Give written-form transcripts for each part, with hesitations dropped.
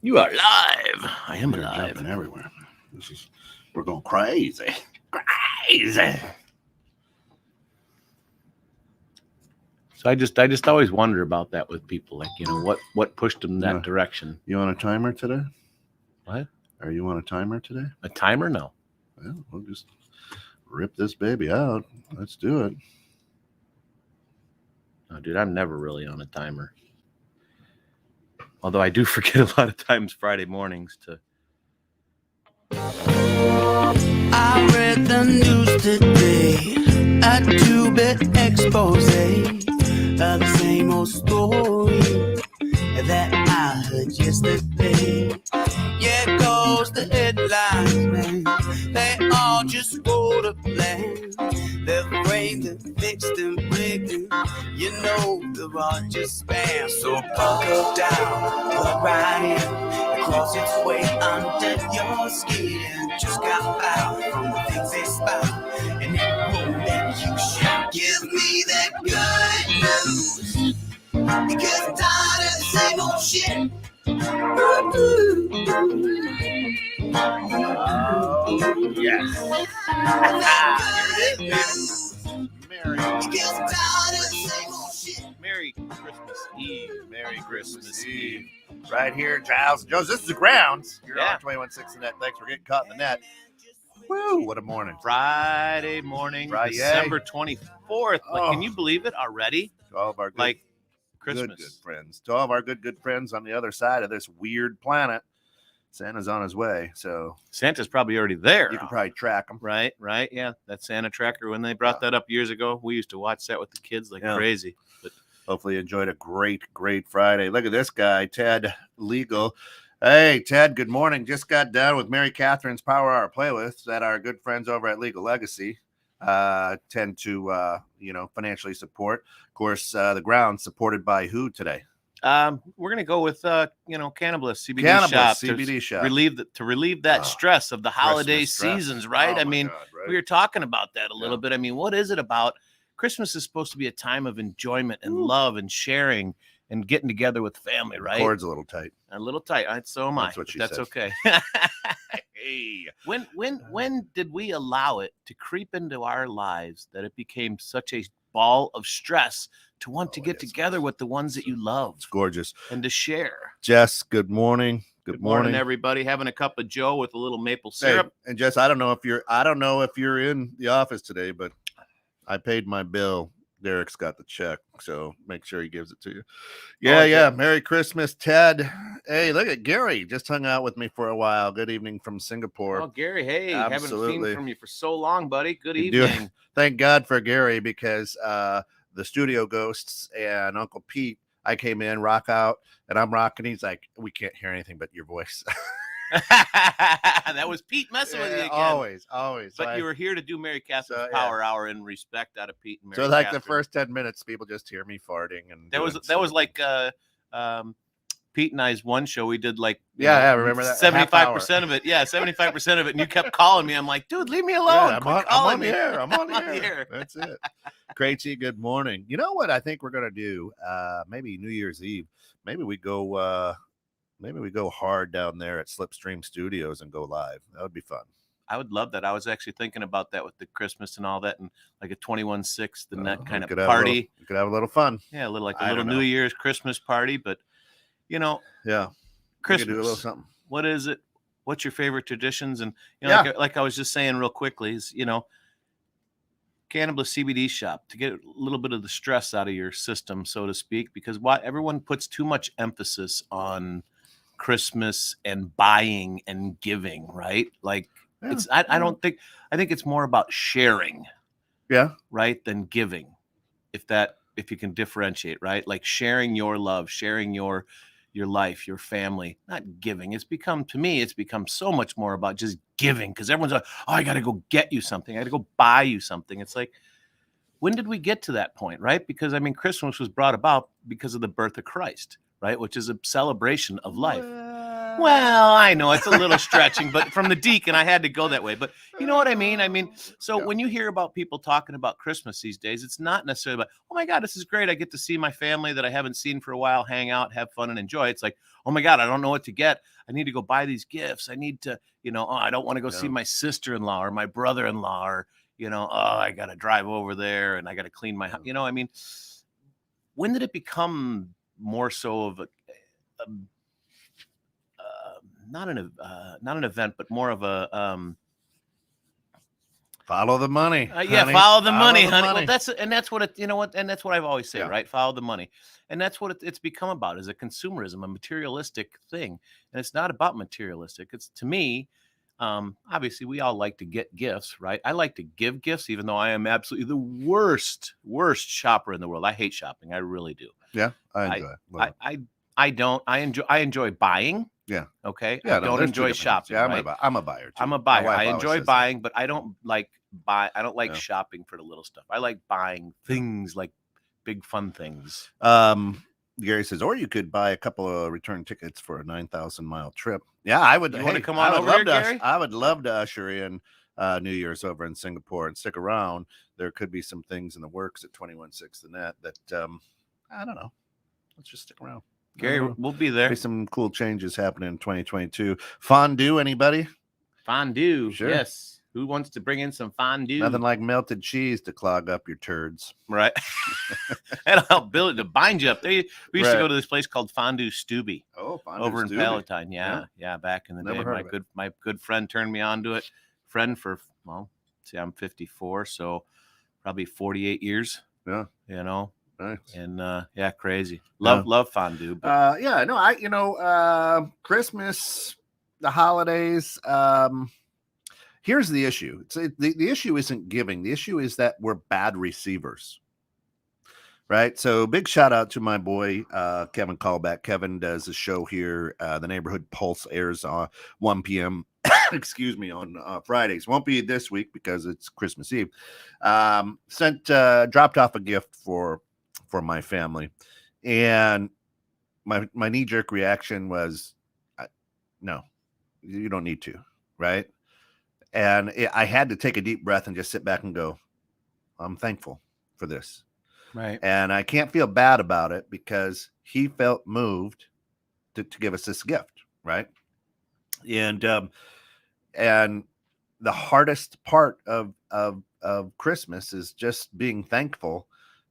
You are live. I am They're alive. jumping everywhere. We're going crazy. Crazy. So I just always wonder about that with people, like, what pushed them that direction. You on a timer today? What? Are you on a timer today? A timer? No. Well, we'll just rip this baby out. Let's do it. No, dude, I'm never really on a timer. Although I do forget a lot of times Friday mornings to. I read the news today, a 2-bit expose of the same old story that I heard yesterday. Yeah, it goes the headlines, man. They all just go to plan. They're framed and fixed and rigged, and you know they're all just spam. So buckle down, plug right in, across its way under your skin. Just got found from the things they spout, and it won't make you shout. Give me that good news, because I'm tired of the same old shit. Yes. Merry Christmas Eve. Merry Christmas Eve. Right here, Giles. Jones, this is the grounds. You're on 21.6 the net. Thanks for getting caught in the net. Woo, what a morning. Friday morning, Friday. December 24th. Like, can you believe it already? To all of our good, Christmas. good friends. To all of our good friends on the other side of this weird planet. Santa's on his way, so Santa's probably already there. you can probably track him. Right, yeah. That Santa tracker, when they brought that up years ago, we used to watch that with the kids like crazy. But hopefully you enjoyed a great Friday. Look at this guy, Ted Legal. Hey, Ted, good morning. Just got done with Mary Catherine's Power Hour playlist that our good friends over at Legal Legacy tend to, financially support. Of course, the ground supported by who today? we're gonna go with Cannabis CBD shop to relieve that stress of the holiday seasons, right? Oh, right? We were talking about that a little bit. I mean, what is it about? Christmas is supposed to be a time of enjoyment and love and sharing and getting together with family, right? Cord's a little tight. A little tight. So am I. That's what she That's said. okay. Hey, when did we allow it to creep into our lives that it became such a ball of stress to want to get together with the ones that you love? It's gorgeous. And to share. Jess, good morning. Good morning, everybody. Having a cup of Joe with a little maple syrup. Hey, and Jess, I don't know if you're in the office today, but I paid my bill. Derek's got the check, so make sure he gives it to you. Yeah. Merry Christmas, Ted. Hey, look at Gary. Just hung out with me for a while. Good evening from Singapore. Oh, Gary, hey, Absolutely. haven't seen from you for so long, buddy. Good evening. Thank God for Gary, because the studio ghosts and Uncle Pete, I came in, rock out, and I'm rocking. He's like, we can't hear anything but your voice. That was Pete messing with you again. Always. But you were here to do Mary Catherine's Power Hour in respect out of Pete and Mary. So like Catherine. The first 10 minutes, people just hear me farting, and that was like Pete and I's one show. We did like remember that 75% of it. Yeah, 75% of it, and you kept calling me. I'm like, dude, leave me alone. Yeah, I'm on the air. I'm on the air. That's it. Crazy. Good morning. You know what I think we're gonna do? Maybe New Year's Eve. Maybe we go hard down there at Slipstream Studios and go live. That would be fun. I would love that. I was actually thinking about that with the Christmas and all that, and like a 21/6 the net kind of party. You could have a little fun. Yeah, a little New Year's Christmas party, but Christmas. Do a little something. What is it? What's your favorite traditions? And like I was just saying real quickly is Cannabis CBD shop to get a little bit of the stress out of your system, so to speak, because everyone puts too much emphasis on Christmas and buying and giving, right? Like I think it's more about sharing, right, than giving. If you can differentiate, right? Like sharing your love, sharing your life, your family, not giving. It's become so much more about just giving, because everyone's like, oh, I got to go get you something. I got to go buy you something. It's like, when did we get to that point, right? Because Christmas was brought about because of the birth of Christ, right? Which is a celebration of life. Well, I know it's a little stretching, but from the deacon, I had to go that way. But you know what I mean? I mean, so Yeah. when you hear about people talking about Christmas these days, it's not necessarily about, oh my God, this is great. I get to see my family that I haven't seen for a while, hang out, have fun, and enjoy. It's like, oh my God, I don't know what to get. I need to go buy these gifts. I need to, oh, I don't want to go see my sister-in-law or my brother-in-law, or, oh, I got to drive over there and I got to clean my house. I mean, when did it become more so of a not an event, but more of a follow the money. Follow the money, honey. Well, that's what it, and that's what I've always say, right? Follow the money, and that's what it's become about, is a consumerism, a materialistic thing, and it's not about materialistic. It's, to me, obviously we all like to get gifts, right? I like to give gifts, even though I am absolutely the worst shopper in the world. I hate shopping. I really do. Yeah, I enjoy it. I don't. I enjoy buying. Yeah. Okay. Yeah, I don't enjoy shopping. Yeah, right? I'm a buyer too. I'm a buyer. I enjoy buying, but I don't like shopping for the little stuff. I like buying things, like big fun things. Gary says, or you could buy a couple of return tickets for a 9,000-mile trip. Yeah, I would. You want to come on over here, Gary? I would love to usher in New Year's over in Singapore and stick around. There could be some things in the works at 21/6 the net that I don't know. Let's just stick around. Gary, we'll be there. There's some cool changes happening in 2022. Fondue, anybody? Fondue, sure. Yes. Who wants to bring in some fondue? Nothing like melted cheese to clog up your turds. Right. That'll help build it, to bind you up. We used to go to this place called Fondue Stubby. Oh, Fondue over in Stubby. Palatine. Yeah, back in the Never day. heard My good friend turned me on to it. Friend for, see, I'm 54, so probably 48 years. Yeah. Nice. And crazy. Love fondue. But... Christmas, the holidays. Here's the issue. The issue isn't giving. The issue is that we're bad receivers. Right. So big shout out to my boy, Kevin Callback. Kevin does a show here. The Neighborhood Pulse airs on 1 p.m. excuse me, on Fridays. Won't be this week because it's Christmas Eve. Dropped off a gift for my family, and my knee-jerk reaction was, no, you don't need to, right? And I had to take a deep breath and just sit back and go, I'm thankful for this, right? And I can't feel bad about it because he felt moved to give us this gift, right? And the hardest part of Christmas is just being thankful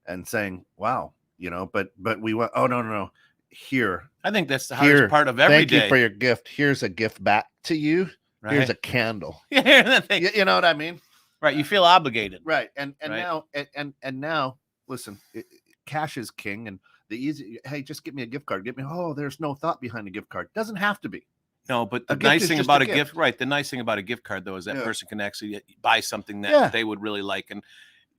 and saying, wow, but we went, oh, no, here. I think that's the hardest part of every day. Thank you for your gift. Here's a gift back to you. Right. Here's a candle. You know what I mean? Right. You feel obligated. Right. And right. now, listen, cash is king. And hey, just give me a gift card. There's no thought behind a gift card. Doesn't have to be. No, but the nice thing about a gift, right? The nice thing about a gift card, though, is that person can actually buy something that they would really like. And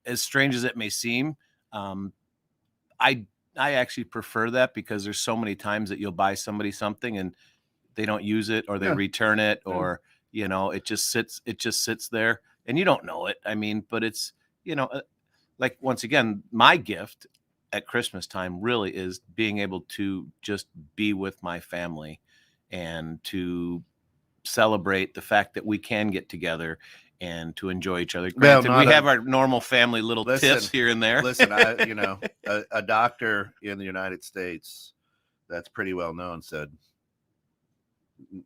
as strange as it may seem, I actually prefer that, because there's so many times that you'll buy somebody something and they don't use it, or they return it, or it just sits there and you don't know it. I mean, but it's like, once again, my gift at Christmas time really is being able to just be with my family and to celebrate the fact that we can get together and to enjoy each other. Granted, we have our normal family little tips here and there. Listen, a doctor in the United States that's pretty well known said,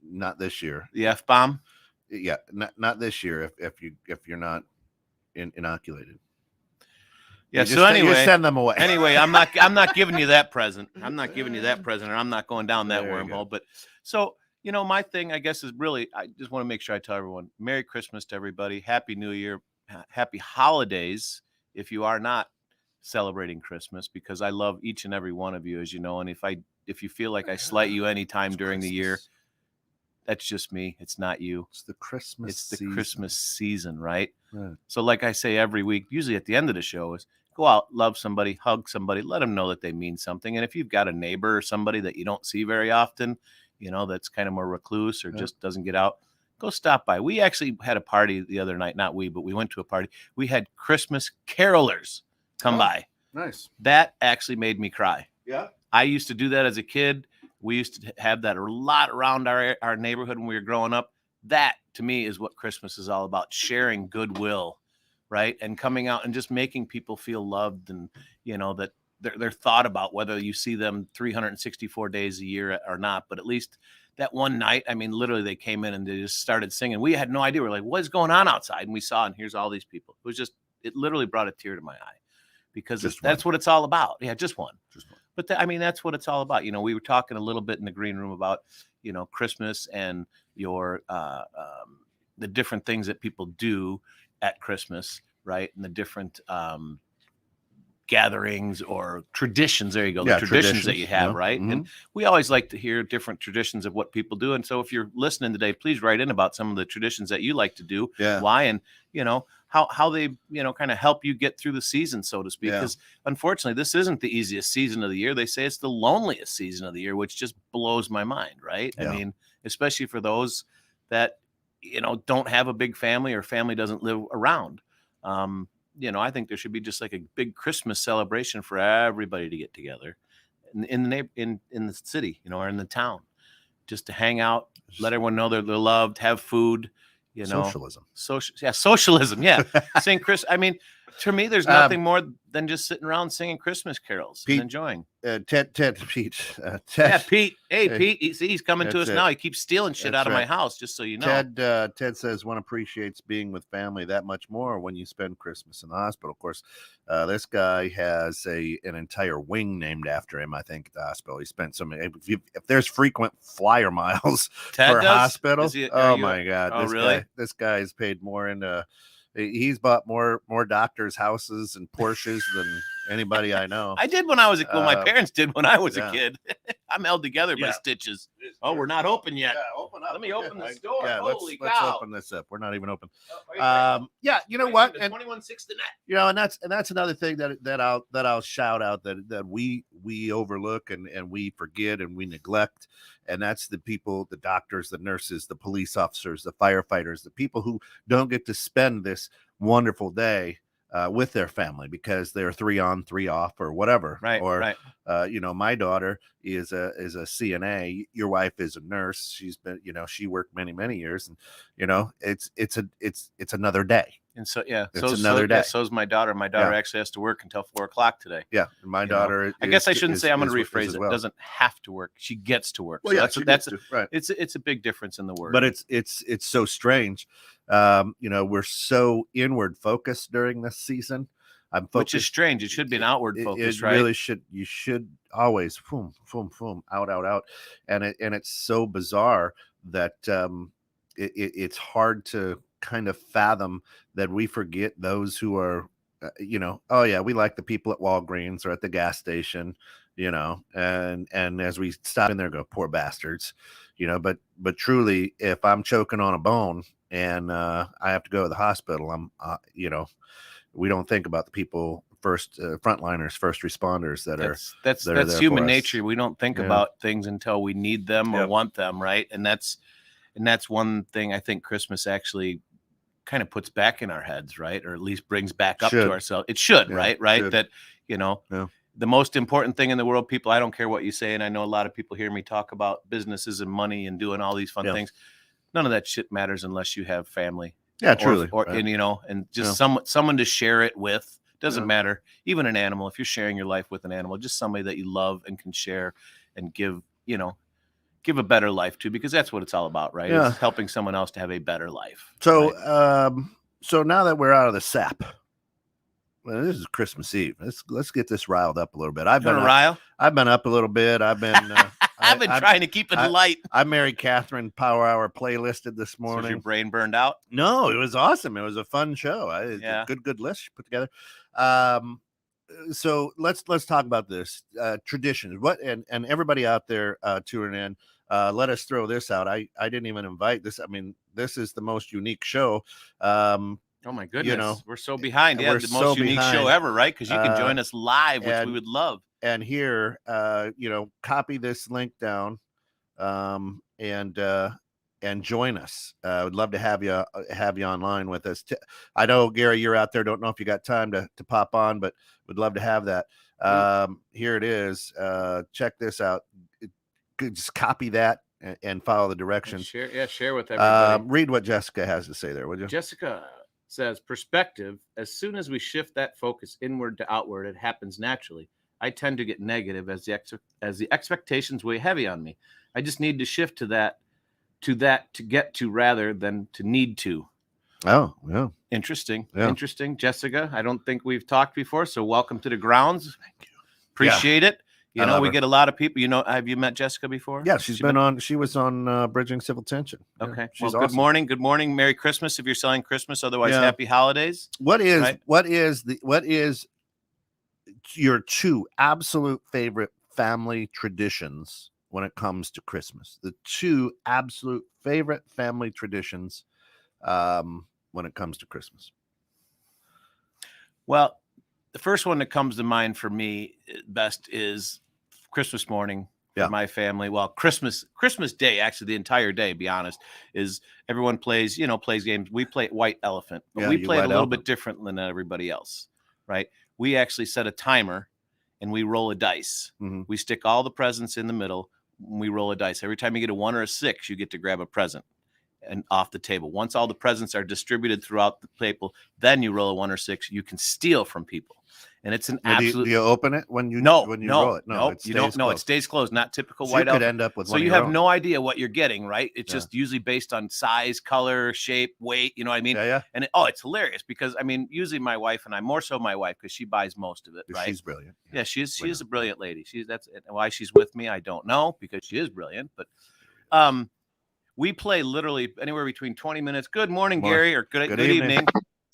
not this year. The F-bomb? Yeah, not this year if you're not inoculated. Yeah, so anyway, you send them away. Anyway, I'm not giving you that present. I'm not giving you that present, or I'm not going down that wormhole. But so, my thing, I guess, is really, I just want to make sure I tell everyone, Merry Christmas to everybody. Happy New Year. Happy holidays if you are not celebrating Christmas, because I love each and every one of you, as you know. And if you feel like I slight you anytime during the year, that's just me. It's not you. It's the Christmas season. Christmas season, right? Right? So like I say every week, usually at the end of the show, is go out, love somebody, hug somebody, let them know that they mean something. And if you've got a neighbor or somebody that you don't see very often, that's kind of more recluse or just doesn't get out, go stop by. We actually had a party the other night. Not we, but we went to a party. We had Christmas carolers come by. Nice. That actually made me cry. Yeah. I used to do that as a kid. We used to have that a lot around our neighborhood when we were growing up. That to me is what Christmas is all about: sharing goodwill, right? And coming out and just making people feel loved, and that they're thought about, whether you see them 364 days a year or not. But at least that one night, I mean, literally they came in and they just started singing. We had no idea. We're like, what's going on outside? And we saw, and here's all these people. It literally brought a tear to my eye, because that's what it's all about. Yeah, just one. But that's what it's all about. We were talking a little bit in the green room about, Christmas and your the different things that people do at Christmas, right? And the different gatherings or traditions. There you go. The traditions that you have, right? Mm-hmm. And we always like to hear different traditions of what people do. And so if you're listening today, please write in about some of the traditions that you like to do. Yeah. Why, and how they kind of help you get through the season, so to speak. Because unfortunately, this isn't the easiest season of the year. They say it's the loneliest season of the year, which just blows my mind, right? Yeah. I mean, especially for those that don't have a big family, or family doesn't live around. I think there should be just like a big Christmas celebration for everybody to get together in the city, or in the town, just to hang out, let everyone know they're loved, have food, socialism. Socialism. Yeah. Sing Chris. I mean, to me, there's nothing more than just sitting around singing Christmas carols and enjoying. Pete. Pete. Hey, Pete. He's coming to us now. He keeps stealing shit out of my house, just so you know. Ted says one appreciates being with family that much more when you spend Christmas in the hospital. Of course, this guy has an entire wing named after him, I think, at the hospital. He spent some. If there's frequent flyer miles for hospitals, my God. Oh, really? This guy's paid more into. He's bought more doctors' houses and Porsches than anybody I know. I did when I was my parents did when I was a kid. I'm held together by stitches. Oh, we're not open yet. Open up. Let me open this door. Yeah, Holy cow. Let's open this up. We're not even open. You know what? And 21/6 the net. And that's another thing that I'll shout out that we overlook and we forget and we neglect. And that's the people, the doctors, the nurses, the police officers, the firefighters, the people who don't get to spend this wonderful day with their family because they're 3 on, 3 off or whatever. Right. Or, right. My daughter is a CNA. Your wife is a nurse. She's been, she worked many, many years, and it's another day. And so, yeah, it's another day. Yeah, so's my daughter. My daughter actually has to work until 4:00 today. Yeah. And my daughter, I guess I shouldn't say, I'm going to rephrase it. Well. Doesn't have to work. She gets to work. Well, so that's right. It's a big difference in the word. But it's so strange. We're so inward focused during this season. Which is strange. It should be an outward focus, right? It really should. You should always out. And it's so bizarre that it's hard to kind of fathom that we forget those who are, we like the people at Walgreens or at the gas station, and as we stop in there, go, poor bastards, but truly, if I'm choking on a bone and I have to go to the hospital, we don't think about the people first, frontliners, first responders that's human nature. We don't think about things until we need them or want them, right? And that's one thing I think Christmas actually kind of puts back in our heads, right? Or at least brings back up to ourselves. It should, right? Should. That, the most important thing in the world, people, I don't care what you say. And I know a lot of people hear me talk about businesses and money and doing all these fun things. None of that shit matters unless you have family. Yeah, truly. And just someone to share it with. Doesn't matter. Even an animal, if you're sharing your life with an animal, just somebody that you love and can share and give a better life to, because that's what it's all about, right? Yeah. It's helping someone else to have a better life. So, so now that we're out of the sap, well, this is Christmas Eve. Let's get this riled up a little bit. I've been up a little bit. I've been I've been trying to keep it light. I Mary Catherine Power Hour playlisted this morning. So your brain burned out? No, it was awesome. It was a fun show. Good list you put together. So let's talk about this traditions. What and everybody out there tuning in, let us throw this out. I didn't even invite this. I mean, this is the most unique show. Oh my goodness, we're so behind. Yeah, the most unique show ever, right? Because you can join us live, which we would love. And here, copy this link down, and join us. I would love to have you online with us. I know, Gary, you're out there. Don't know if you got time to pop on, but would love to have that. Here it is. Check this out. just copy that and follow the directions. Share with everybody. Read what Jessica has to say there, would you? Jessica says, perspective, as soon as we shift that focus inward to outward, it happens naturally. I tend to get negative as the expectations weigh heavy on me. I just need to shift to that to get to rather than to need to. Oh, yeah. Interesting. Yeah. Interesting. Jessica, I don't think we've talked before, so welcome to the grounds. Thank you. Appreciate it. You know, we get a lot of people. You know, have you met Jessica before? Yeah, she was on Bridging Civil Tension. Okay. Yeah, well, good morning. Good morning. Merry Christmas if you're selling Christmas. Otherwise, happy holidays. What is your two absolute favorite family traditions when it comes to Christmas? The two absolute favorite family traditions when it comes to Christmas. Well, the first one that comes to mind for me best is Christmas morning for my family. Well, Christmas Day, actually the entire day, be honest, is everyone plays games. We play White Elephant, but we play it a little bit different than everybody else, right? We actually set a timer and we roll a dice. Mm-hmm. We stick all the presents in the middle. We roll a dice. Every time you get a 1 or a 6, you get to grab a present and off the table. Once all the presents are distributed throughout the table, then you roll a 1 or 6. You can steal from people. And it's an absolute. Do you open it when you roll it? No, you don't. No, it stays closed. Not typical White Elephant. You could end up with. So you have no idea what you're getting, right? It's just usually based on size, color, shape, weight. You know what I mean? Yeah. And it's hilarious because usually my wife and I, more so my wife, because she buys most of it. Right? She's brilliant. Yeah, she is a brilliant lady. That's why she's with me. I don't know because she is brilliant, but we play literally anywhere between 20 minutes. Good morning, Gary, or good evening.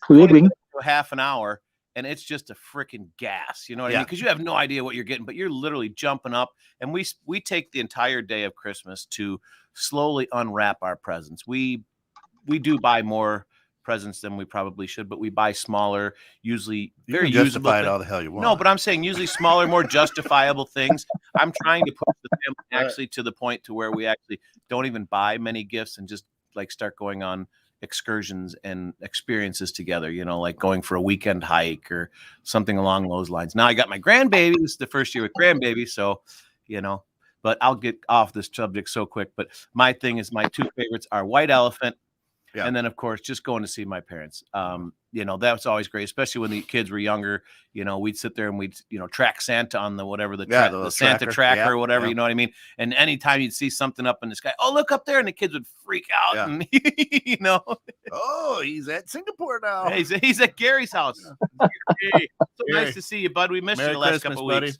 Good evening. To half an hour. And it's just a freaking gas, you know what I mean? Because you have no idea what you're getting, but you're literally jumping up. And we take the entire day of Christmas to slowly unwrap our presents. We do buy more presents than we probably should, but we buy smaller, usually very usable. Justify it all the hell you want. No, but I'm saying usually smaller, more justifiable things. I'm trying to push the family actually to the point to where we actually don't even buy many gifts and just like start going on excursions and experiences together, like going for a weekend hike or something along those lines. Now I got my grandbaby. This is the first year with grandbaby. So, but I'll get off this subject so quick. But my thing is my two favorites are White Elephant. Yeah. And then, of course, just going to see my parents. That was always great, especially when the kids were younger. We'd sit there and we'd, track Santa on the whatever the Santa tracker or whatever, you know what I mean? And anytime you'd see something up in the sky, oh, look up there, and the kids would freak out. Yeah. And, oh, he's at Singapore now. Hey, he's at Gary's house. Hey, so nice to see you, bud. We missed you the last couple of weeks.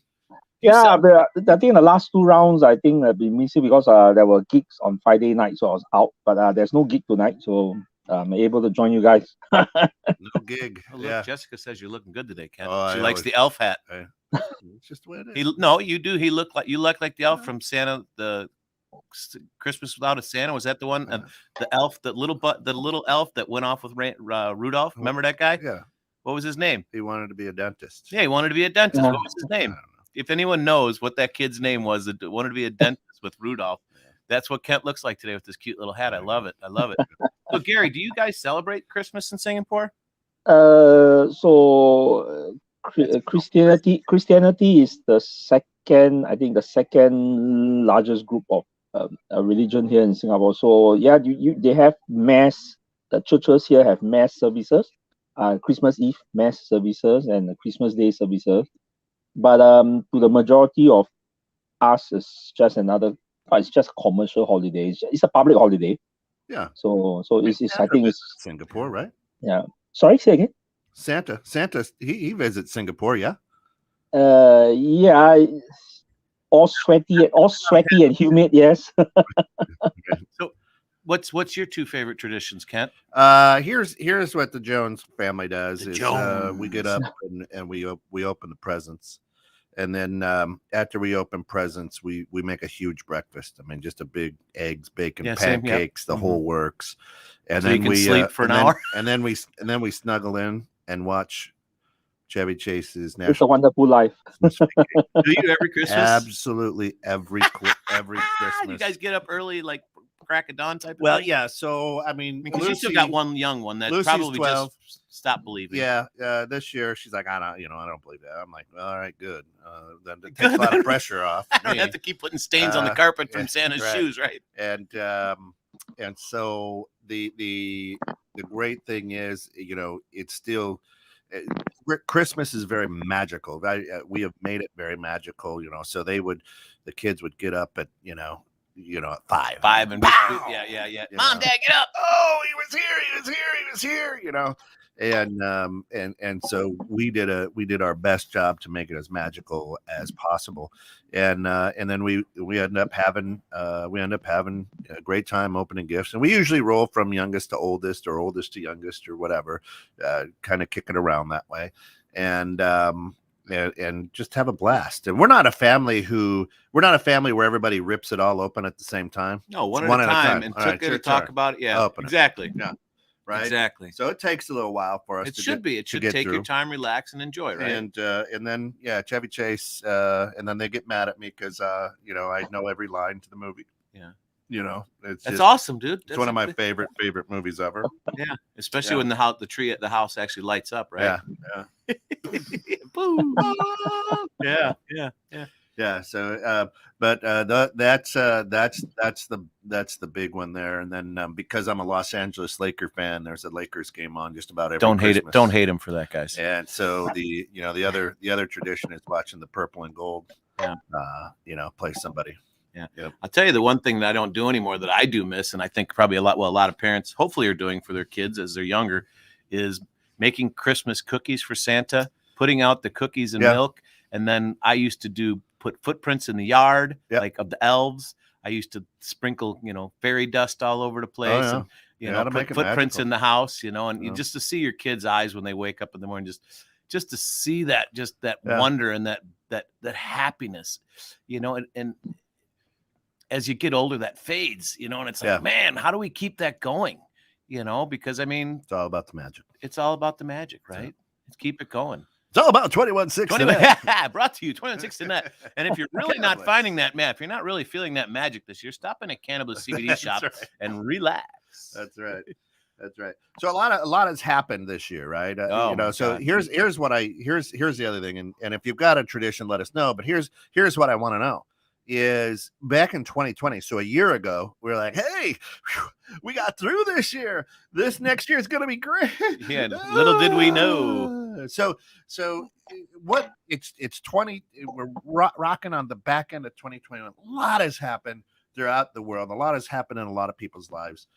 Yeah, but I think the last two rounds, I think I've been missing because there were gigs on Friday night, so I was out. But there's no gig tonight, so I'm able to join you guys. No gig. Oh, look, Jessica says you're looking good today, Ken. She likes the elf hat. It's just the way it is. You do. You look like the elf from Santa. The Christmas Without a Santa, was that the one? The elf, the little elf that went off with Rudolph. Remember that guy? Yeah. What was his name? He wanted to be a dentist. Yeah, he wanted to be a dentist. What was his name? If anyone knows what that kid's name was that wanted to be a dentist with Rudolph, that's what Kent looks like today with this cute little hat. I love it. So, Gary, do you guys celebrate Christmas in Singapore? Christianity is the second largest group of religion here in Singapore. So, they have mass. The churches here have mass services, Christmas Eve mass services and Christmas Day services. But to the majority of us, it's just it's just a commercial holiday. It's a public holiday. Yeah. So it's I think it's Singapore, right? Yeah. Sorry, say again. Santa, he visits Singapore, yeah. Yeah. All sweaty and humid, yes. So, what's your two favorite traditions, Kent? Here's what the Jones family does. We get up and we open the presents, and then after we open presents, we make a huge breakfast. I mean, just a big eggs, bacon, pancakes, the whole works. And so then we sleep for an hour, and then we snuggle in and watch Chevy Chase's It's a Wonderful Life. Do you every Christmas? Absolutely every Christmas. You guys get up early, like crack of dawn type of Well, thing? yeah. So I mean, Because you still Lucy, got one young one that Lucy's probably 12. just stopped believing. Yeah, this year she's like, I don't believe that. I'm like, all right, good. Then it takes a lot of pressure off. I don't have to keep putting stains on the carpet from Santa's right. shoes, right? And so the great thing is, it's still Christmas is very magical. We have made it very magical, So the kids would get up at at 5. 5 and Pow! yeah. Mom, Dad, get up! Oh, he was here. And so we did our best job to make it as magical as possible, and then we end up having a great time opening gifts, and we usually roll from youngest to oldest or oldest to youngest or whatever, kind of kick it around that way, and just have a blast. And we're not a family where everybody rips it all open at the same time. No, one at a time. And all took it to talk about it. Yeah, open exactly. It. Yeah. Right. Exactly. So it takes a little while for us. It should take your time, relax, and enjoy, right? And then Chevy Chase, and then they get mad at me because I know every line to the movie. Yeah. That's awesome, dude. It's one of my favorite movies ever. Yeah, especially when the tree at the house actually lights up, right? Yeah. Boom. Yeah. So, but that's the big one there. And then because I'm a Los Angeles Laker fan, there's a Lakers game on just about every. Don't hate Christmas. it. Don't hate him for that, guys. And so the other tradition is watching the purple and gold. Yeah. Play somebody. Yeah. Yep. I'll tell you the one thing that I don't do anymore that I do miss, and I think probably a lot of parents hopefully are doing for their kids as they're younger, is making Christmas cookies for Santa, putting out the cookies and milk. And then I used to put footprints in the yard, like of the elves. I used to sprinkle, fairy dust all over the place, and put footprints in the house, and just to see your kids' eyes when they wake up in the morning, just to see that wonder and that happiness, and as you get older, that fades, and it's like, man, how do we keep that going? Because I mean, it's all about the magic. It's all about the magic, right? Let's keep it going. It's all about 21/6. Brought to you 21/6 net. And if you're really not finding that if you're not really feeling that magic this year, stop in a cannabis CBD shop and relax. That's right. So a lot has happened this year, right? So here's the other thing, and if you've got a tradition, let us know. But here's what I want to know is back in 2020. So a year ago, we were like, hey, we got through this year. This next year is going to be great. Yeah, little did we know. So what it's 20. We're rocking on the back end of 2021. A lot has happened throughout the world. A lot has happened in a lot of people's lives.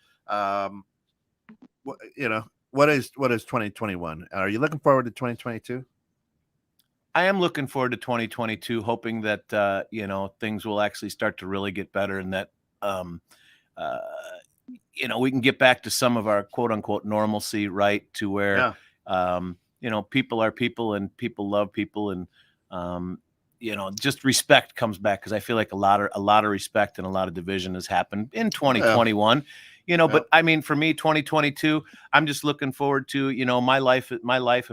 What is 2021? Are you looking forward to 2022? I am looking forward to 2022, hoping that things will actually start to really get better, and that we can get back to some of our quote unquote normalcy, right? To where people are people and people love people, and just respect comes back, because I feel like a lot of respect and a lot of division has happened in 2021. But I mean, for me, 2022, I'm just looking forward to, my life and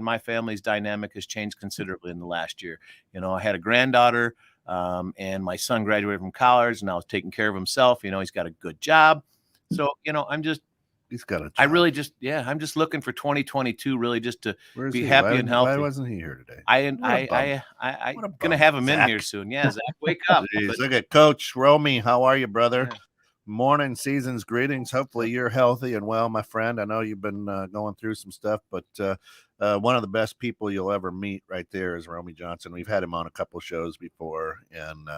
my family's dynamic has changed considerably in the last year. I had a granddaughter, and my son graduated from college, and now he's taking care of himself. He's got a good job. So, he's got a job. I'm just looking for 2022, really just to be happy and healthy. Why wasn't he here today? I'm gonna have him in here soon. Yeah, Zach, wake up. Jeez, look at Coach Romy. How are you, brother? Yeah. Morning, seasons, greetings. Hopefully you're healthy and well, my friend. I know you've been going through some stuff, but one of the best people you'll ever meet right there is Romy Johnson. We've had him on a couple of shows before, and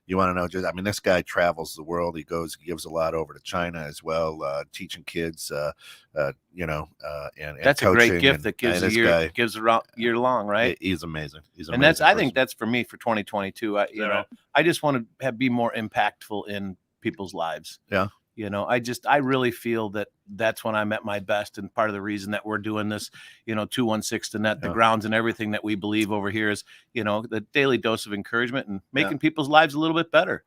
you want to know, this guy travels the world. He gives a lot over to China as well, teaching kids, and that's coaching, a great gift that gives around year long, right? He's amazing. And I think that's for me for 2022. I just want to be more impactful in people's lives. Yeah. I really feel that's when I'm at my best. And part of the reason that we're doing this, 216 to net, the grounds and everything that we believe over here is, the daily dose of encouragement and making people's lives a little bit better,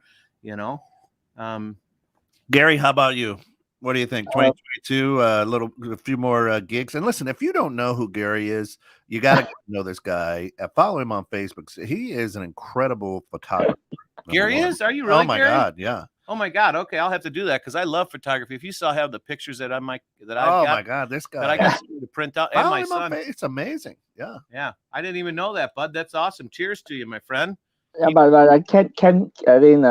Gary, how about you? What do you think? 2022, a few more gigs. And listen, if you don't know who Gary is, you got to know this guy. Follow him on Facebook. He is an incredible photographer. Gary is? Are you really? Oh my Gary? God, yeah. Oh my God. Okay, I'll have to do that because I love photography. If you saw have the pictures that I've Oh got my God, this guy. that I got to print out, and Follow my him on son. It's amazing. Yeah. Yeah, I didn't even know that, bud. That's awesome. Cheers to you, my friend. Yeah, but I can't I think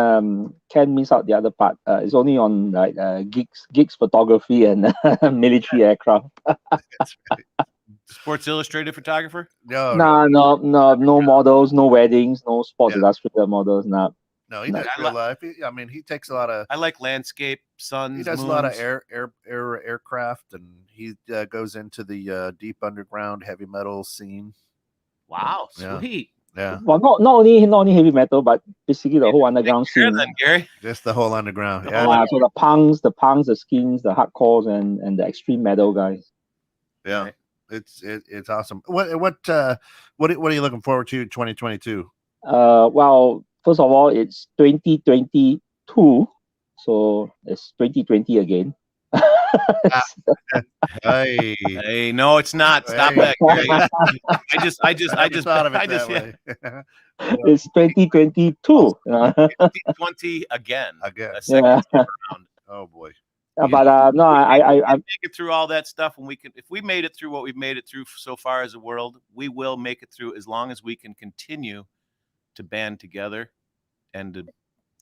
can't miss out the other part. It's only on like gigs photography and military aircraft. That's right. Sports Illustrated photographer. No, No models, no weddings, no Sports Yeah. Illustrated models. no, he No. does real life. I mean, he takes a lot of. I like landscape, suns, He does moons. a lot of aircraft, and he goes into the deep underground heavy metal scene. Wow, Yeah. sweet. Yeah, Well, not only heavy metal, but basically the whole underground Here scene. then, Gary. just the whole underground. The Yeah, whole So the punks, the skins, the hardcores, and the extreme metal guys. yeah. Right. It's awesome. What are you looking forward to 2022? Well, first of all, it's 2022, so it's 2020 again. Hey, Hey, no, it's not. Stop Hey. that, Gary. I just thought of it I just that yeah. way. It's 2022. 20 again. Again. A second Yeah. round. Oh boy. But no, We I make it through all that stuff, and if we made it through what we've made it through so far as a world, we will make it through as long as we can continue to band together and to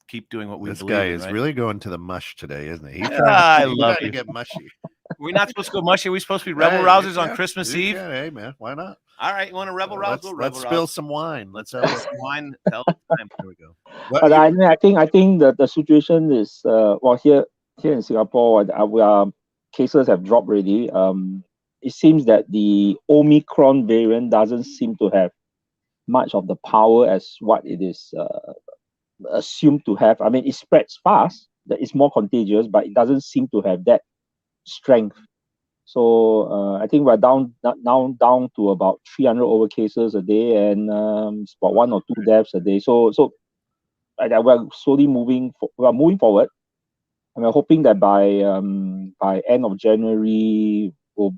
keep doing what we This believe guy in, is right? really going to the mush today, isn't he? He's Yeah, trying, I love to you. get mushy. We're not supposed to go mushy. Are we supposed to be rebel Hey, rousers you on can. Christmas You Eve? can. Hey man, why not? All right, you want to rebel rouse? We'll rebel Let's rouse. spill some wine. Let's Let's have have some wine. Hell of a time. There we go. but I think that the situation is well here in Singapore, our cases have dropped already. It seems that the Omicron variant doesn't seem to have much of the power as what it is assumed to have. I mean, it spreads fast, that it's more contagious, but it doesn't seem to have that strength. So I think we're down to about 300 over cases a day, and it's about 1 or 2 deaths a day. So we're slowly moving forward, and we're hoping that by end of January we'll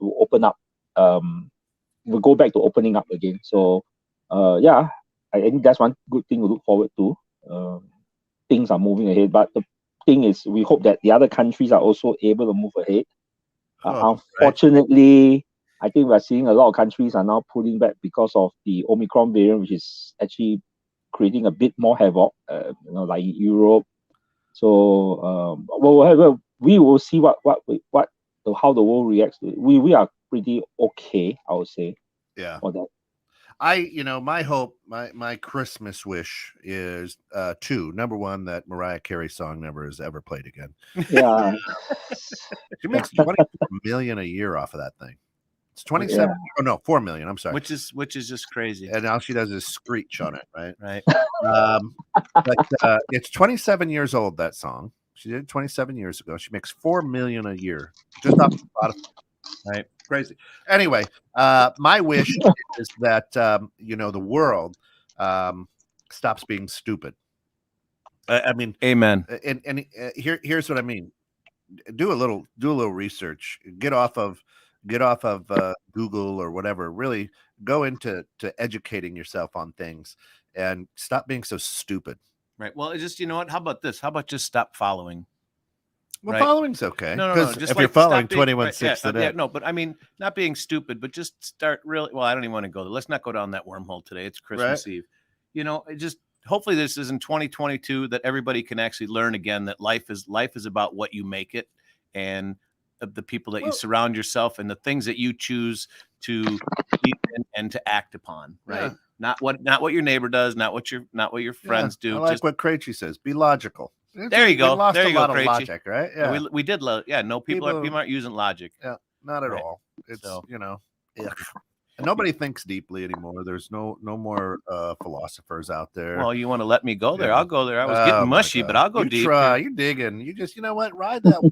open up. We'll go back to opening up again. So yeah, I think that's one good thing to look forward to. Things are moving ahead, but the thing is, we hope that the other countries are also able to move ahead. Unfortunately, I think we're seeing a lot of countries are now pulling back because of the Omicron variant, which is actually creating a bit more havoc, like Europe. So we will see how the world reacts to it. We are pretty okay, I would say. Yeah. For that. My hope, my Christmas wish is two. Number one, that Mariah Carey song never is ever played again. Yeah. She makes 24 million a year off of that thing. It's 27. Oh no, 4 million. I'm sorry. Which is just crazy. And all she does is screech on it, right? Right. But it's 27 years old, that song. She did it 27 years ago. She makes 4 million a year just off Spotify. Right. Crazy. Anyway, my wish is that the world stops being stupid. I mean, amen. And here's what I mean. Do a little research. Get off of Google or whatever. Really go into educating yourself on things and stop being so stupid. Right. Well, it's just, you know what? How about this? How about just stop following? Well, right? Following's okay. No. Just if you're following 21.6 today. Yeah, no, but I mean, not being stupid, but just start really. Well, I don't even want to go there. Let's not go down that wormhole today. It's Christmas Eve. Hopefully this is in 2022 that everybody can actually learn again that life is about what you make it, and the people that you surround yourself and the things that you choose to eat and to act upon. Right. Yeah. Not what your neighbor does, not what your friends do. I like what Krejci says. Be logical. There you go. We lost there you a lot go, of logic, right? Yeah, we did. No, people aren't using logic. Yeah, not at all. It's and nobody thinks deeply anymore. There's no more philosophers out there. Well, you want to let me go there? I'll go there. I was getting mushy, but I'll go deep. You're digging. You just, ride that way.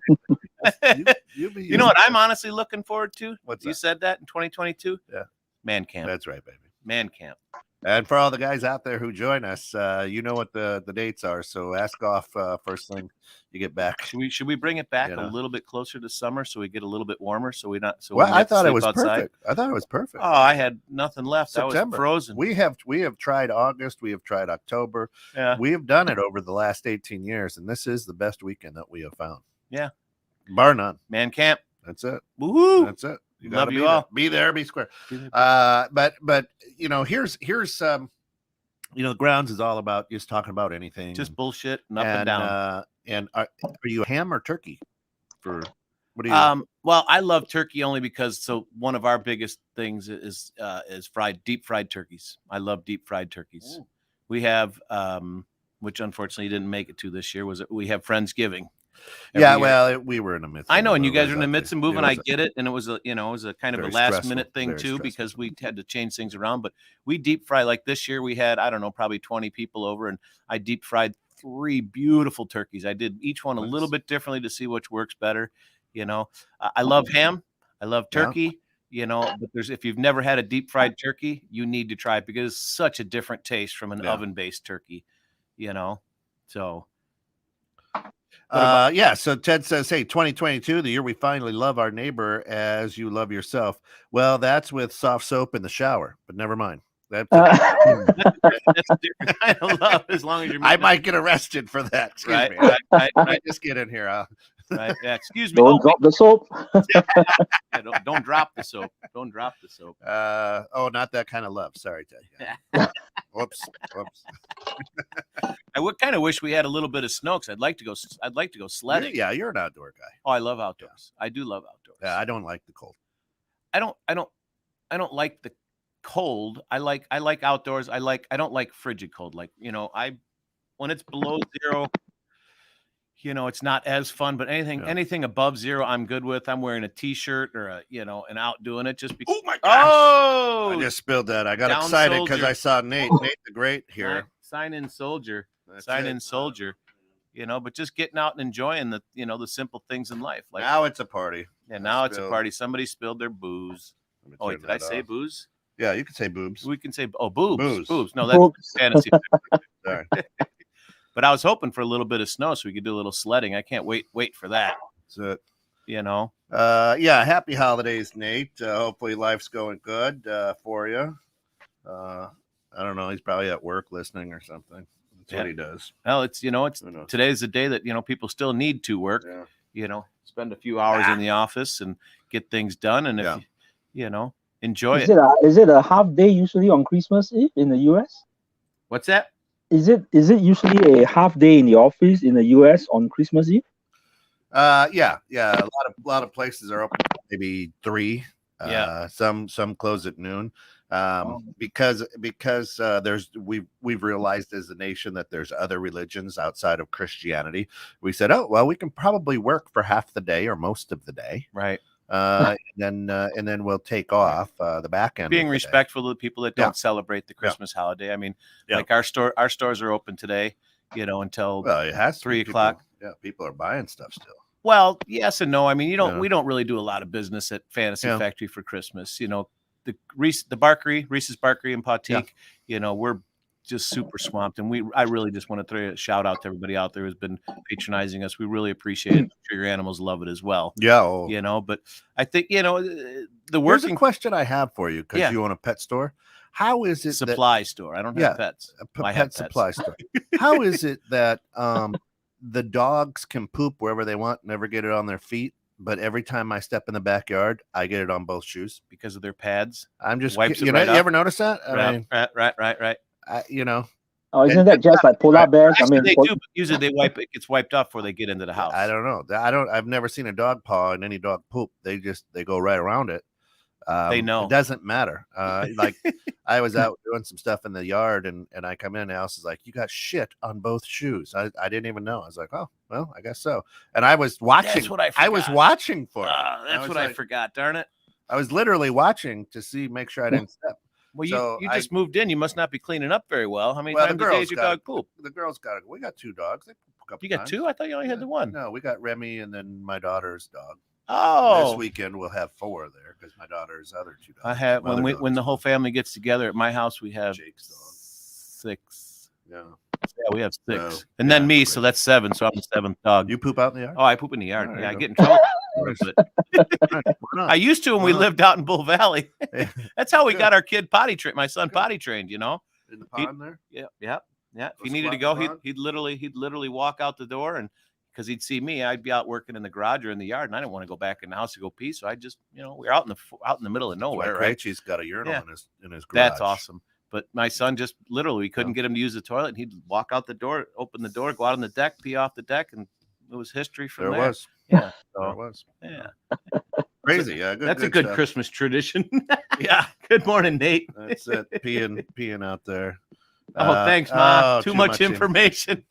You know what I'm honestly looking forward to? What's you that? Said that in 2022? Yeah. Man camp. That's right, baby. Man camp. And for all the guys out there who join us, you know what the dates are. So ask off first thing you get back. Should we bring it back You a know. little bit closer to summer so we get a little bit warmer? So we not so Well, we I have to thought it sleep was outside? perfect. I thought it was perfect. Oh, I had nothing left. September. I was frozen. We have tried August. We have tried October. Yeah. We have done it over the last 18 years, and this is the best weekend that we have found. Yeah. Bar none. Man camp. That's it. Woohoo. That's it. You Love gotta you be all. there. Be there, be square. Be there. But you know, here's the grounds is all about just talking about anything. Just bullshit and up and down. And are you ham or turkey? For what do you Well, I love turkey only because one of our biggest things is deep fried turkeys. I love deep fried turkeys. Ooh. We have which unfortunately didn't make it to this year, we have Friendsgiving. Yeah, well, we were in the midst. I know, of and you guys it are in the midst of moving. was I get it, and it was a kind of a very last stressful, minute thing very too stressful. because we had to change things around. But we deep fry like this year. We had probably 20 people over, and I deep fried 3 beautiful turkeys. I did each one a little bit differently to see which works better. You know, I love ham. I love turkey. You know, but if you've never had a deep fried turkey, you need to try it because it's such a different taste from an oven based turkey. You know, so. So Ted says, hey, 2022, the year we finally love our neighbor as you love yourself. Well, that's with soft soap in the shower, but never mind. That's a different kind of love as long as you're I might get arrested for that. Excuse me. Right. Just get in here. Right. Yeah, excuse me. Don't drop the soap. Yeah, don't drop the soap. Don't drop the soap. Not that kind of love. Sorry, Ted. Whoops. I would kind of wish we had a little bit of snow because I'd like to go sledding. You're an outdoor guy. Oh, I love outdoors. I do love outdoors. Yeah, I don't like the cold. I don't like the cold. I like outdoors. I don't like frigid cold. Like, when it's below zero, it's not as fun, but anything above zero, I'm good with. I'm wearing a t-shirt or and out doing it just because. Oh my gosh. Oh, I just spilled that. I got Down excited because soldier. I saw Nate the Great here. Sign in soldier. That's Sign it. in soldier. But just getting out and enjoying the simple things in life. Like Now it's a party. now it's a party. Somebody spilled their booze. Oh, wait, did I say booze? Yeah, you can say boobs. We can say boobs. Booze. No, that's Boobs. fantasy. Sorry. But I was hoping for a little bit of snow so we could do a little sledding. I can't wait for that. That's it. Happy holidays, Nate. Hopefully life's going good for you. I don't know. He's probably at work listening or something. That's what he does. Well, it's today's the day that people still need to work. Yeah. Spend a few hours in the office and get things done, and if enjoy it. Is it a half day usually on Christmas Eve in the US? What's that? Is it usually a half day in the office in the US on Christmas Eve? Yeah. A lot of places are open, maybe 3. Some close at noon. Because we've realized as a nation that there's other religions outside of Christianity. We said, oh well, we can probably work for half the day or most of the day, Right. and then we'll take off the back end. Being of the respectful to the people that don't celebrate the Christmas holiday. I mean, like our stores are open today, until it has 3 o'clock. People are buying stuff still. Well, yes and no. I mean, we don't really do a lot of business at Fantasy Factory for Christmas. The Reese's Barkery and Patique, we're just super swamped. And I really just want to throw a shout out to everybody out there who's been patronizing us. We really appreciate it. I'm sure your animals love it as well. Yeah. But I think, the Here's working a question I have for you because you own a pet store. How is it supply store? I don't have pets. I have pets. Supply store. How is it that the dogs can poop wherever they want, never get it on their feet? But every time I step in the backyard, I get it on both shoes because of their pads. I'm just, Wipes it you ever notice that? Right. Oh, isn't that just like polar bears? Actually, I mean, they do, but usually it gets wiped off before they get into the house. I don't know. I've never seen a dog paw and any dog poop. They go right around it. They know. It doesn't matter. Like I was out doing some stuff in the yard and I come in, Alice is like, you got shit on both shoes. I didn't even know. I was like, oh, well, I guess so. And I was watching. That's what I forgot. I was watching for it. That's what I forgot. Darn it. I was literally watching to make sure I didn't step. Well, you just moved in. You must not be cleaning up very well. How many times a day does your dog poop? The girls got it. We got 2 dogs. They poop a couple You got times. 2? I thought you only had the one. No, we got Remy and then my daughter's dog. Oh, This weekend we'll have 4 there because my daughter's other 2 dogs. I have my other when the daughter's whole dog. family gets together at my house, we have Jake's dog. 6. Yeah. Yeah, we have 6, So, and yeah, then me, great. so that's 7. So I'm the 7th dog. You poop out in the yard? Oh, I poop in the yard. There Yeah, you I go. get in trouble. But Why not? I used to when we Why not? lived out in Bull Valley. Yeah. That's how we Good. got our kid potty trained. My son Good. potty trained. You know. In the pond there? Yeah. If he Go needed to squat in go, the he'd literally walk out the door, and because he'd see me, I'd be out working in the garage or in the yard, and I didn't want to go back in the house to go pee. So I just, we're out in the middle of nowhere, right? Krejci's got a urinal Yeah. in his garage. That's awesome. But my son just literally, we couldn't get him to use the toilet, and he'd walk out the door, open the door, go out on the deck, pee off the deck, and it was history from there. There was. Yeah. There So, was. yeah. Crazy. Yeah. That's a good stuff. Christmas tradition. Yeah. Good morning, Nate. That's it. Peeing out there. Oh, thanks, Ma. oh, too much information.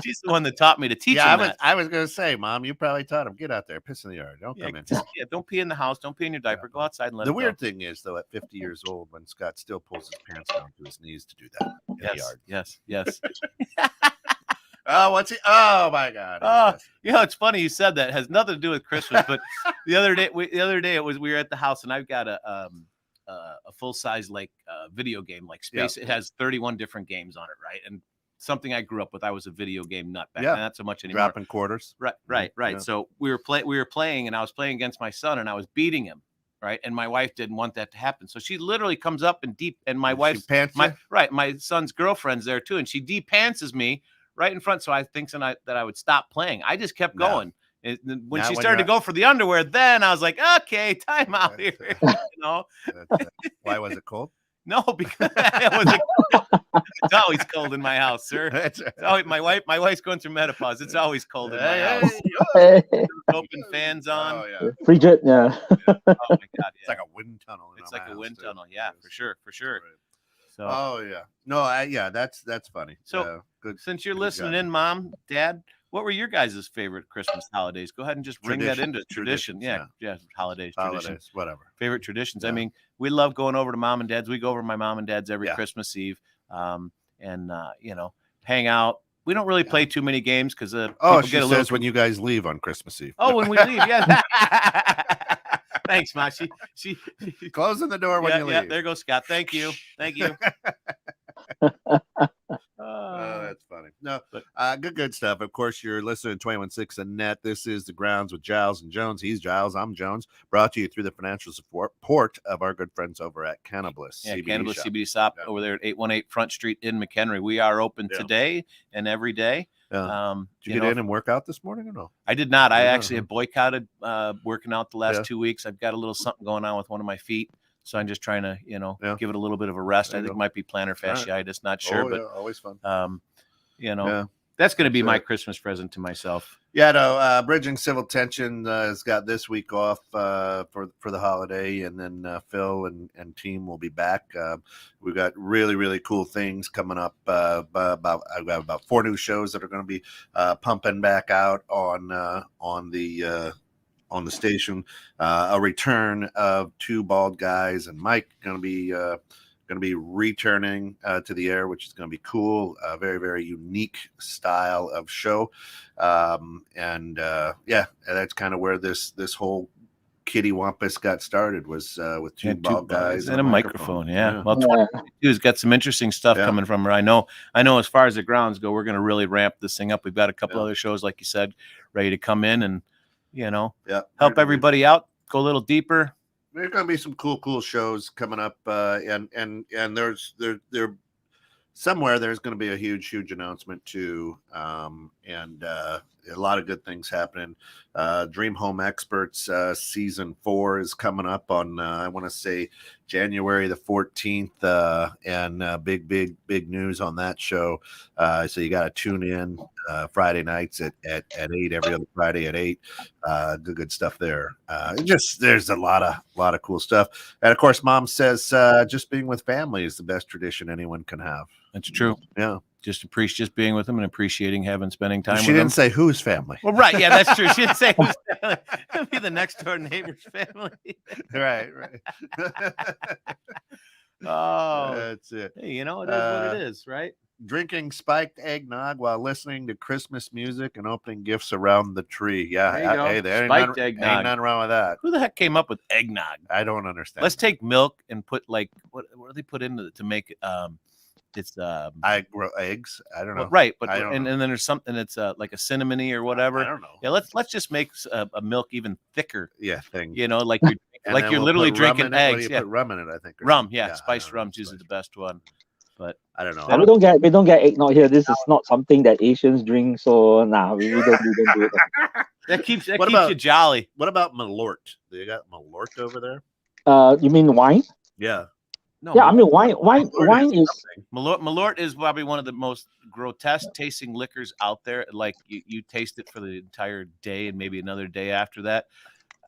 She's the one that taught me to teach him that. I was going to say, Mom, you probably taught him, get out there, piss in the yard. Don't Yeah, come in. don't pee in the house. Don't pee in your diaper. Go outside and let The it weird go. thing is, though, at 50 years old, when Scott still pulls his pants down to his knees to do that in the yard. Yes. Oh, what's he? Oh, my God. Oh, it's funny you said that. It has nothing to do with Christmas, but the other day we were at the house, and I've got a full size video game like Space. Yeah. It has 31 different games on it, right? And something I grew up with. I was a video game nut back Yeah. then. Not so much anymore. Dropping quarters. Right. Yeah. So we were playing, and I was playing against my son, and I was beating him. Right. And my wife didn't want that to happen. So she literally comes up and my wife's pants my son's girlfriend's there too. And she de-pantses me right in front. So I think that I would stop playing. I just kept going. And when she started to go for the underwear, then I was like, okay, time out here. Why was it cold? No, because it's always cold in my house, sir. It's always, my wife's going through menopause. It's always cold in my house. Open fans on. Oh, yeah. Frigid, yeah. Oh my God, yeah. It's like a wind tunnel. It's like a wind tunnel. Yeah, for sure. Right. So, oh yeah, no, that's funny. So good. Since you're good listening in, Mom, Dad, what were your guys' favorite Christmas holidays? Go ahead and just bring that into tradition. Yeah, holidays, whatever. Favorite traditions. Yeah. I mean, we love going over to Mom and Dad's. We go over to my mom and dad's every Yeah. Christmas Eve, and hang out. We don't really play too many games because Oh, she says when you guys leave on Christmas Eve. Oh, when we leave, yeah. Thanks, Ma. She Closing the door when you leave. Yeah, there goes Scott. Thank you. Oh, that's funny. No, good stuff. Of course, you're listening to 21.6 and Net. This is The Grounds with Giles and Jones. He's Giles. I'm Jones. Brought to you through the financial support of our good friends over at Cannabis. Yeah, CBD Cannabis shop. CBD shop over there at 818 Front Street in McHenry. We are open today and every day. Yeah. Did you get in and work out this morning or no? I did not. I Yeah. actually have boycotted working out the last 2 weeks. I've got a little something going on with one of my feet. So I'm just trying to, give it a little bit of a rest. I think it might be plantar fasciitis. Not sure, but always fun. That's going to be my Christmas present to myself. Yeah, no, Bridging Civil Tension has got this week off for the holiday, and then Phil and team will be back. We've got really, really cool things coming up. I've got about 4 new shows that are going to be pumping back out on the station. A return of 2 bald guys, and Mike going to be returning to the air, which is going to be cool. A very, very unique style of show. That's kind of where this whole kitty wampus got started, was with 2 bald guys and a microphone. Yeah. Well, Yeah. 22's got some interesting stuff coming from her. I know as far as the grounds go, we're going to really ramp this thing up. We've got a couple other shows, like you said, ready to come in and, help everybody out, go a little deeper. There's going to be some cool shows coming up, and there's somewhere there's going to be a huge announcement too, and a lot of good things happening. Dream Home Experts season 4 is coming up on I want to say January the 14th, and big news on that show. So you got to tune in Friday nights at 8, every other Friday at 8. Good stuff there. There's a lot of cool stuff, and of course, Mom says just being with family is the best tradition anyone can have. That's true. Yeah. Just being with them and appreciating spending time with them. She didn't say whose family. Well, right. Yeah, that's true. She didn't say whose family. It'll be the next door neighbor's family. Right. Oh, That's it. Hey, it is what it is, right? drinking spiked eggnog while listening to Christmas music and opening gifts around the tree. Yeah, There you go. hey, there Spiked ain't eggnog. nothing wrong with that. Who the heck came up with eggnog? I don't understand. Let's take milk and put like what do they put into it to make it's eggs. I don't know. well, right, but I don't and know. then there's something that's like a cinnamony or whatever. I don't know. Yeah, let's just make a milk even thicker. Yeah, thing. You know, like you're And like then you're we'll literally put rum drinking in it. What do eggs. you Yeah, put rum in it, I think. or rum. something. Yeah, I spiced don't know. rum's usually the best one. But I don't know. We don't get eggnog here. This is not something that Asians drink, so nah, we don't do it. that keeps What you about- jolly. What about Malort? Do you got Malort over there? You mean wine? Yeah. No, Yeah, I mean wine is Malort is probably one of the most grotesque tasting liquors out there. Like you taste it for the entire day and maybe another day after that.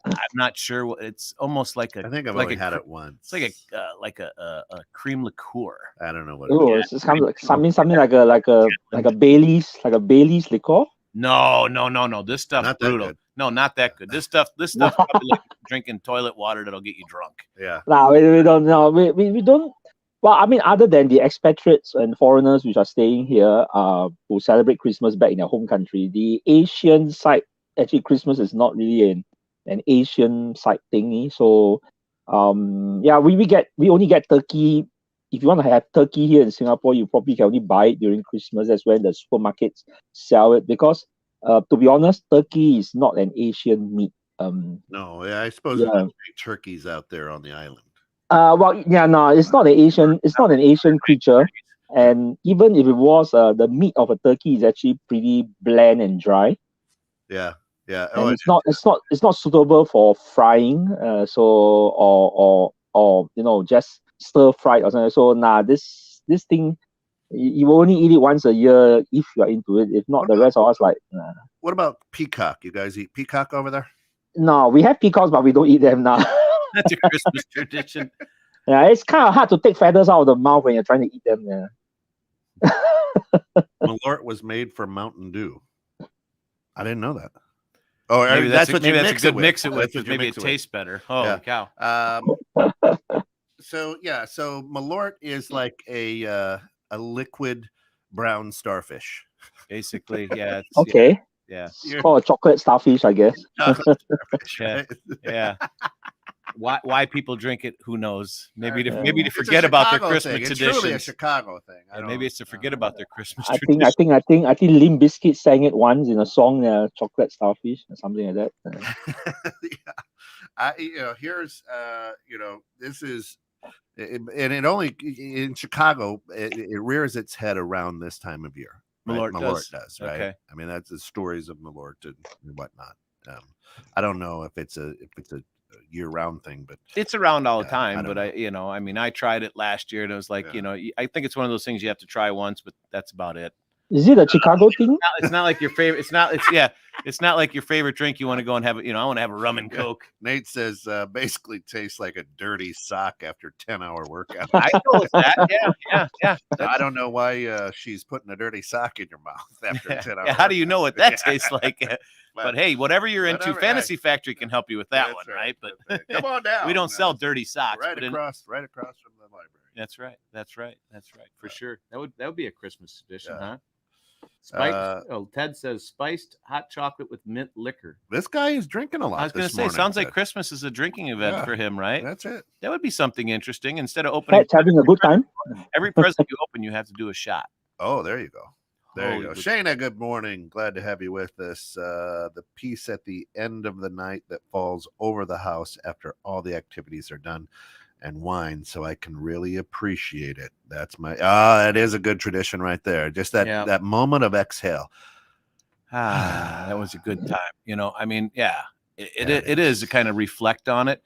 I'm not sure what it's almost like I think I've like only a had cr- it once. It's like a cream liqueur. I don't know what. it's kind of like something like a Bailey's liqueur. No. This stuff's Not that brutal. good. No, not that good. This stuff probably like drinking toilet water that'll get you drunk. Yeah. Nah, we don't know. We don't. Well, I mean, other than the expatriates and foreigners which are staying here, who celebrate Christmas back in their home country, the Asian side actually Christmas is not really an Asian side thingy. So, yeah, we only get turkey. If you want to have turkey here in Singapore, you probably can only buy it during Christmas. That's when the supermarkets sell it because, to be honest, turkey is not an Asian meat. No, yeah, I suppose Yeah. there's turkeys out there on the island. Well, yeah, no, it's not an Asian creature. And even if it was, the meat of a turkey is actually pretty bland and dry. Yeah. Yeah. And it's not suitable for frying. So or just stir fried or something. So this thing, you only eat it once a year if you're into it. If not, the rest of us like nah. What about peacock? You guys eat peacock over there? No, we have peacocks, but we don't eat them now. That's a Christmas tradition. Yeah, it's kind of hard to take feathers out of the mouth when you're trying to eat them. Yeah. Malort was made from Mountain Dew. I didn't know that. Oh, Maybe that's what you maybe mix a it good with. mix it with. That's what Because you maybe mix it it with. tastes better. Holy Yeah. cow! So Malort is like a liquid brown starfish. Basically, yeah. Okay. Yeah. It's called a chocolate starfish, I guess. Chocolate starfish, Yeah. right? Yeah. Why people drink it? Who knows? Maybe to It's a forget about their Chicago Christmas thing. It's traditions. truly a Chicago thing. And maybe it's to forget about their Christmas I traditions. think Limp Bizkit sang it once in a song, chocolate starfish or something like that. Yeah. Here's this is and it only in Chicago it rears its head around this time of year. Right? Malort does, right? Okay. I mean, that's the stories of Malort and whatnot. I don't know if it's a year-round thing, but It's around all the Yeah, time, I don't but I tried it last year and it was like, Yeah. I think it's one of those things you have to try once, but that's about it. Is it a Chicago thing? It's not like your favorite. It's not like your favorite drink. You want to go and have it. I want to have a rum and coke. Nate says basically tastes like a dirty sock after 10-hour workout. I know it's that. Yeah. I don't know why she's putting a dirty sock in your mouth after 10 hours. Yeah, how do you know what that Yeah. tastes like? But hey, whatever you're into, Whatever, Fantasy Factory can help you with that That's one, right? But That's right. Come on down. we don't sell dirty socks. right but across from the library. That's right. For sure. That would be a Christmas tradition, Yeah. huh? Spiced. Ted says spiced hot chocolate with mint liquor. This guy is drinking a lot. I was going to say, sounds like Christmas is a drinking event Yeah. for him, right? That's it. That would be something interesting. Instead of opening Pat's having a good time. every present you open, you have to do a shot. Oh, there you go. There you go. Holy- Shayna, good morning. Glad to have you with us. The piece at the end of the night that falls over the house after all the activities are done and wine, so I can really appreciate it. That's that is a good tradition right there. Just that moment of exhale. That was a good time. It is to kind of reflect on it.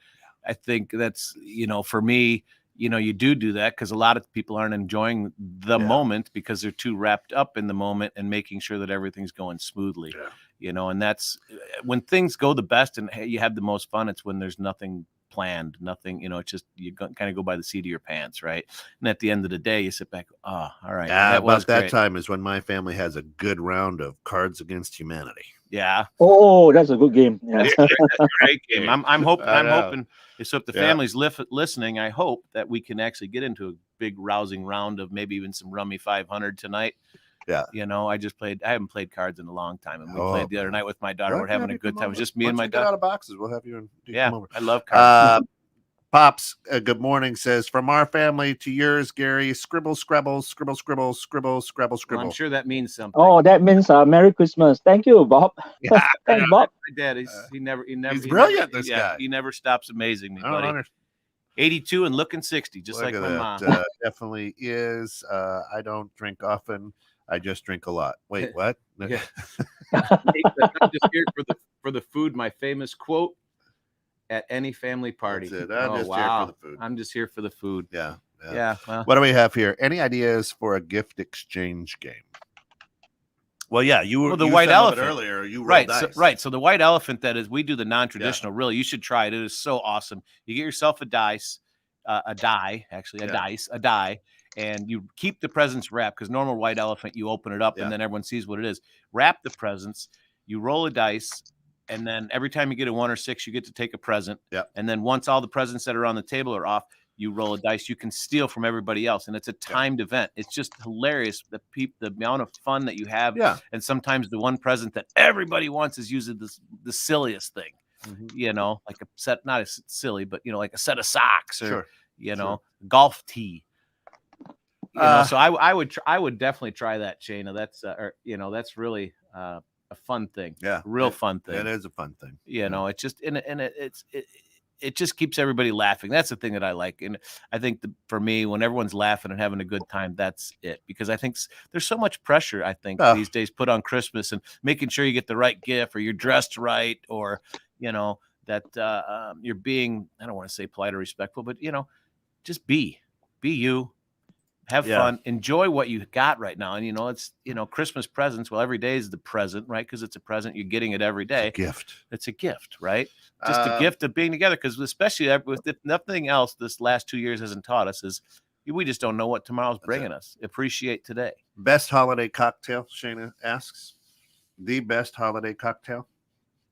I think that's, for me, you do that because a lot of people aren't enjoying the moment because they're too wrapped up in the moment and making sure that everything's going smoothly. And that's when things go the best and you have the most fun. It's when there's nothing planned, nothing, it's just you kind of go by the seat of your pants, right? And at the end of the day, you sit back, oh, all right. Yeah, that was about that great. time is when my family has a good round of Cards Against Humanity. Yeah. Oh, that's a good game. Yeah. It's a great game. I'm hoping. I I'm know. hoping. So if the Yeah. family's listening, I hope that we can actually get into a big rousing round of maybe even some Rummy 500 tonight. Yeah. I haven't played cards in a long time, and we Oh, played the other night with my daughter. Well, We're having yeah, a good come time. It over. was just me Once and my you get daughter. out of boxes, we'll have you Yeah, come over. I love cards. Pops, good morning, says, from our family to yours, Gary, scribble, scrabble, scribble, scribble, scribble, scrabble, Well, scribble. I'm sure that means something. Oh, that means Merry Christmas. Thank you, Bob. Yeah, Thanks, Bob. My dad, he never. He's brilliant, this guy. He never stops amazing me, I don't buddy. understand. 82 and looking 60, just Look like at my that. mom. Definitely is. I don't drink often. I just drink a lot. Wait, what? Yeah. I'm just here for the food. My famous quote at any family party. That's it. I'm just here for the food. I'm just here for the food. Yeah. Yeah. Well, What do we have here? Any ideas for a gift exchange game? Well, yeah, you were the you white said of it elephant earlier. You rolled right. dice. So the white elephant, that is, we do the non-traditional. Really, you should try it. It is so awesome. You get yourself a die, and you keep the presents wrapped, because normal white elephant, you open it up and then everyone sees what it is. Wrap the presents. You roll a dice, and then every time you get a 1 or 6, you get to take a present. Yeah. And then once all the presents that are on the table are off, you roll a dice. You can steal from everybody else, and it's a timed event. It's just hilarious. The amount of fun that you have. Yeah. And sometimes the one present that everybody wants is usually the silliest thing. Mm-hmm. Like a set, not as silly, but like a set of socks, or Sure. golf tee. So I would definitely try that, Shayna. That's that's really a fun thing. Yeah, real fun thing. It is a fun thing. It's just it just keeps everybody laughing. That's the thing that I like. And I think for me, when everyone's laughing and having a good time, that's it. Because I think there's so much pressure, I think, these days put on Christmas, and making sure you get the right gift, or you're dressed right, or, that you're being, I don't want to say polite or respectful, but, just be you. Have fun, enjoy what you got right now. And, it's, Christmas presents. Well, every day is the present, right? Because it's a present. You're getting it every day. It's a gift, right? Just a gift of being together. Because especially if nothing else this last 2 years hasn't taught us, is we just don't know what tomorrow's bringing us. Appreciate today. Best holiday cocktail, Shayna asks. The best holiday cocktail.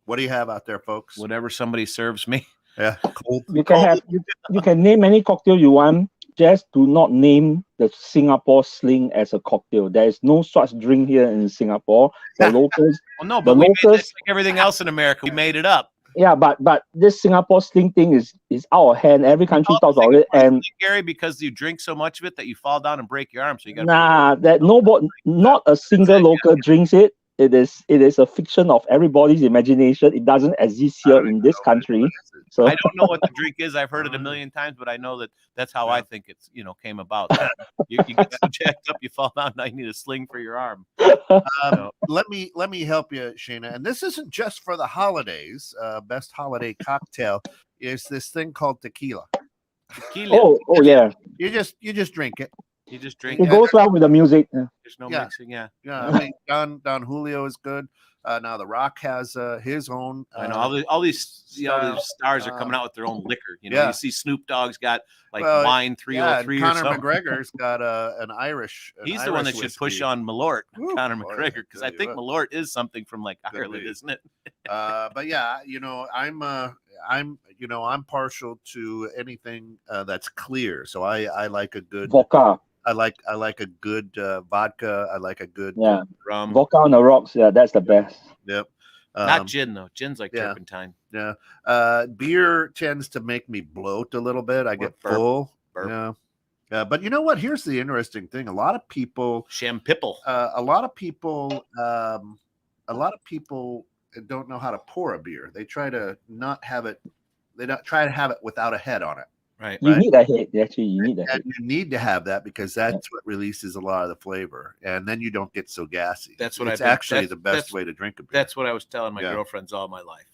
What do you have out there, folks? Whatever somebody serves me. Yeah. Cold. You can name any cocktail you want. Just do not name the Singapore Sling as a cocktail. There is no such drink here in Singapore. The locals. Well, no, but we made this like everything else in America. We made it up. Yeah, but this Singapore Sling thing is out of hand. Every country talks about it, and Gary, because you drink so much of it that you fall down and break your arm. So you got not a single local drinks it. It is a fiction of everybody's imagination. It doesn't exist here in this country. So I don't know what the drink is. I've heard it a million times, but I know that's how I think it's came about. You get so jacked up, you fall down. Now you need a sling for your arm. Let me help you, Shayna. And this isn't just for the holidays. Best holiday cocktail is this thing called tequila. Oh yeah. You just drink it. You just drink it. It goes well with the music. There's no mixing. Yeah. I mean, Don Julio is good. Now the Rock has his own. I know all these stars are coming out with their own liquor. You see Snoop Dogg's got wine 303. Conor McGregor's got an Irish. He's the one that should push on Malort. Conor McGregor, because I think what. Malort is something from Ireland, isn't it? But yeah, I'm partial to anything that's clear. So I like a good vodka. I like a good vodka. I like a good rum. Vodka on the rocks. Yeah, that's the best. Yep. Not gin though. Gin's like turpentine. Yeah. Beer tends to make me bloat a little bit. I get full. Burp. Yeah. But you know what? Here's the interesting thing. A lot of people. Shampipple. A lot of people don't know how to pour a beer. They try to not have it. They don't try to have it without a head on it. Right. You need a head. Actually, you need a head. You need to have that because that's what releases a lot of the flavor, and then you don't get so gassy. That's what it's actually the best way to drink a beer. That's what I was telling my girlfriends all my life.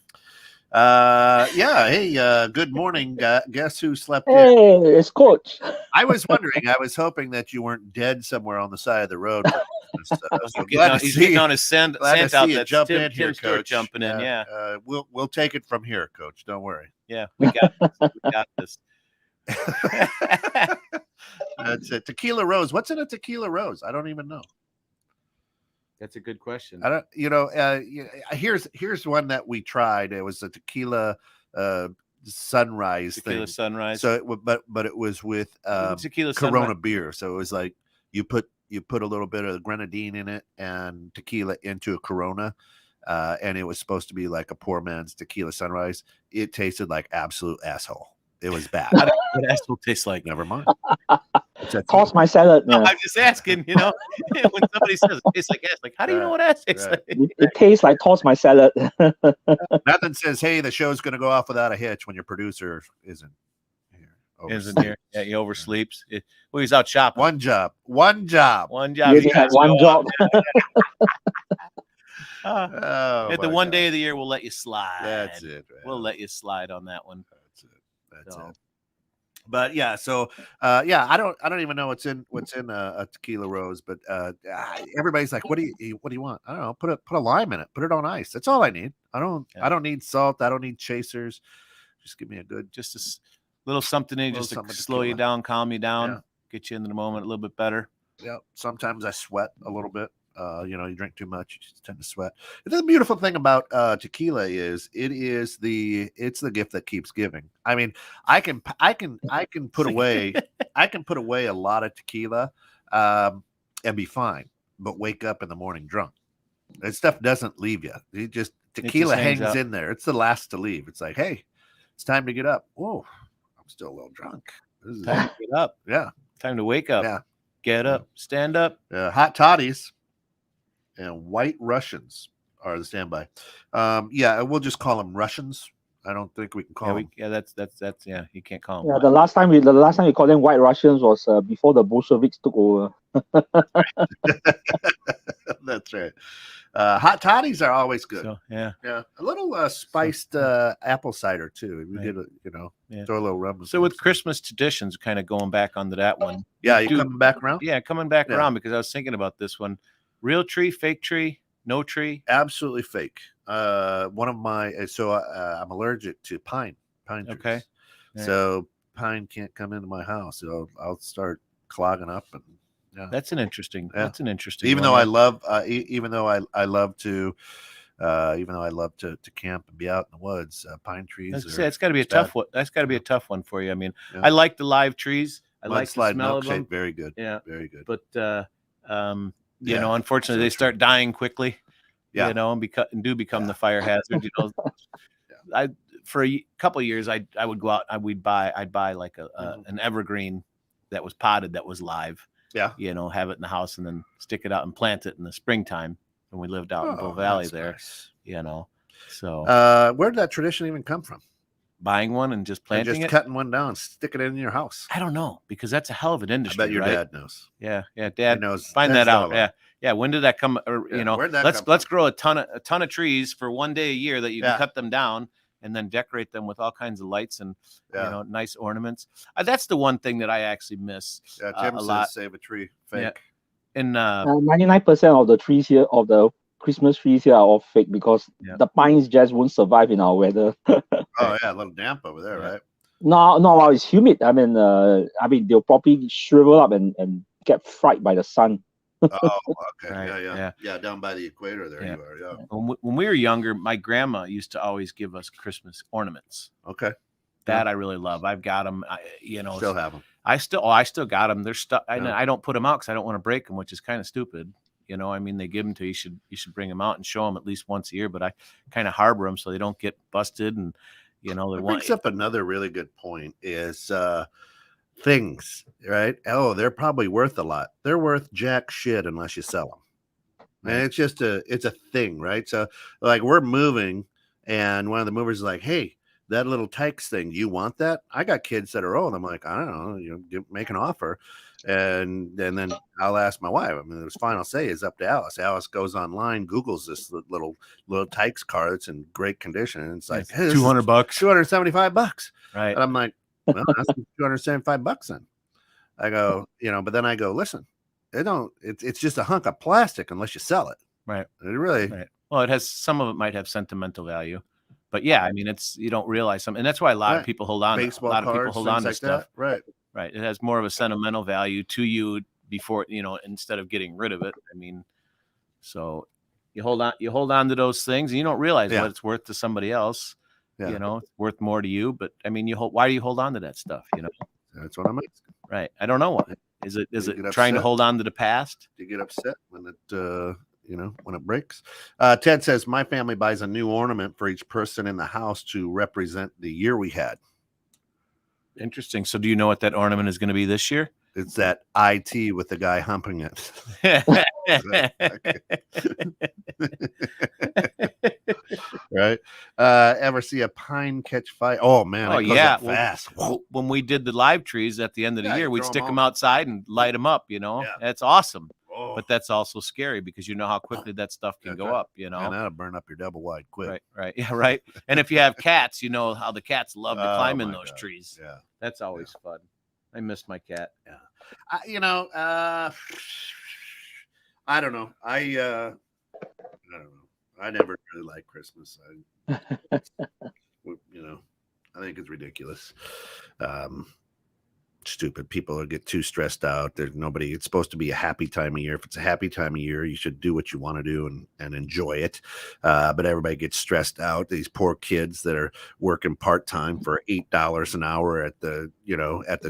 Hey, good morning. Guess who slept in? Hey, it's Coach. I was wondering. I was hoping that you weren't dead somewhere on the side of the road So He's getting on his sand out. That's jump Tim, in here, Tim Stewart Coach. jumping in. Yeah. We'll take it from here, Coach. Don't worry. Yeah, we got this. We got this. That's it. Tequila Rose. What's in a Tequila Rose? I don't even know. That's a good question. I don't. Here's one that we tried. It was a tequila sunrise Tequila thing. sunrise. So, but it was with tequila Corona sunrise. beer. So it was like you put a little bit of grenadine in it and tequila into a Corona. And it was supposed to be like a poor man's tequila sunrise. It tasted like absolute asshole. It was bad. What asshole tastes like? Never mind. Toss my salad. No, Yeah. I'm just asking, when somebody says it tastes like ass, like, how do you know what ass tastes like? It tastes like toss my salad. Nothing says, hey, the show's going to go off without a hitch when your producer isn't here. Isn't here? Yeah, he oversleeps. He's out shopping. One job. One job. You only had one job. At the one day of the year, we'll let you slide. That's it. Man. We'll let you slide on that one. That's it. But yeah, so I don't even know what's in a Tequila Rose, but everybody's like, what do you want? I don't know. Put a lime in it. Put it on ice. That's all I need. I don't need salt. I don't need chasers. Just give me just a little something in just to slow you down, calm you down, get you into the moment a little bit better. Yeah. Sometimes I sweat a little bit. You drink too much, you just tend to sweat. And the beautiful thing about tequila is it's the gift that keeps giving. I mean, I can put away a lot of tequila and be fine, but wake up in the morning drunk. That stuff doesn't leave you. Tequila hangs in there. It's the last to leave. It's like, hey, it's time to get up. Whoa, I'm still a little drunk. Time to get up. Yeah. Time to wake up. Yeah. Get up. Stand up. Hot toddies and white Russians are the standby. We'll just call them Russians. I don't think we can call them. That's you can't call them. Yeah, the last time we called them White Russians was before the Bolsheviks took over. That's right. Hot toddies are always good. So, yeah. A little spiced apple cider too. We did throw a little rum. So with Christmas traditions, kind of going back onto that one. Yeah, you coming back around? Yeah, coming back around because I was thinking about this one. Real tree, fake tree, no tree? Absolutely fake. One of my I'm allergic to pine trees. Okay. Yeah. So pine can't come into my house. So I'll start clogging up and That's an interesting. Even though I love to camp and be out in the woods, pine trees. It's got to be a tough one. That's got to be a tough one for you. I mean, I like the live trees. I like the smell of them. Very good. Yeah, very good. But unfortunately, they start dying quickly. Yeah. And do become the fire hazard. For a couple of years, I would go out. I'd buy like an evergreen that was potted that was live. Yeah. Have it in the house and then stick it out and plant it in the springtime when we lived out in Bull Valley there. Nice. So where did that tradition even come from? Buying one and just planting it? Cutting one down, stick it in your house. I don't know, because that's a hell of an industry. I bet your dad knows. Yeah, Dad knows. Find that out. Yeah. When did that come? Let's grow a ton of trees for one day a year that you can cut them down and then decorate them with all kinds of lights and nice ornaments. That's the one thing that I actually miss. Yeah, Tim a says lot. Save a tree. Fake. Yeah. And 99% of the trees here, of the Christmas trees here, are all fake because the pines just won't survive in our weather. Oh yeah, a little damp over there, right? No, it's humid. I mean, they'll probably shrivel up and get fried by the sun. Oh, okay. Right. Yeah, down by the equator there you are. Yeah. When we were younger, my grandma used to always give us Christmas ornaments. Okay. That I really love. I've got them. Still have them. I still got them. They're stuck. I don't put them out because I don't want to break them, which is kind of stupid. They give them to you. You should bring them out and show them at least once a year. But I kind of harbor them so they don't get busted. And it brings up another really good point is things, right? Oh, they're probably worth a lot. They're worth jack shit unless you sell them. Right. And it's a thing, right? So like we're moving, and one of the movers is like, "Hey, that little Tykes thing, you want that?" I got kids that are old. I'm like, I don't know, make an offer. And then I'll ask my wife. I mean, the final say is up to Alice. Alice goes online, Googles this little Tykes car that's in great condition, and it's like $200, $275. Right. And I'm like, well, that's $275 then. I go, but then I go, listen, It's just a hunk of plastic unless you sell it. Right. It really. Right. Well, it has some of it might have sentimental value, but yeah, I mean, you don't realize some, and that's why a lot of people hold on. Baseball a lot of people cards, hold on to like stuff. That. Right. Right. It has more of a sentimental value to you before, instead of getting rid of it. I mean, so you hold on to those things and you don't realize what it's worth to somebody else. Yeah. It's worth more to you, but I mean, why do you hold on to that stuff? That's what I'm asking. Right. I don't know why. Is it trying to hold on to the past? Do you get upset when it when it breaks? Ted says my family buys a new ornament for each person in the house to represent the year we had. Interesting. So do you know what that ornament is going to be this year? It's that IT with the guy humping it. Right. Ever see a pine catch fire? Oh man. Oh yeah. Fast. When we did the live trees at the end of the year, we'd stick them outside and light them up, That's awesome. Whoa. But that's also scary because you know how quickly that stuff can go up, And that'll burn up your double wide quick. Right. Yeah. Right. And if you have cats, you know how the cats love to climb in those trees. Yeah. That's always fun. I missed my cat. Yeah. I don't know. I don't know. I never really liked Christmas. I think it's ridiculous. Stupid people get too stressed out. There's nobody. It's supposed to be a happy time of year. If it's a happy time of year, you should do what you want to do and enjoy it. But everybody gets stressed out. These poor kids that are working part-time for $8 an hour at the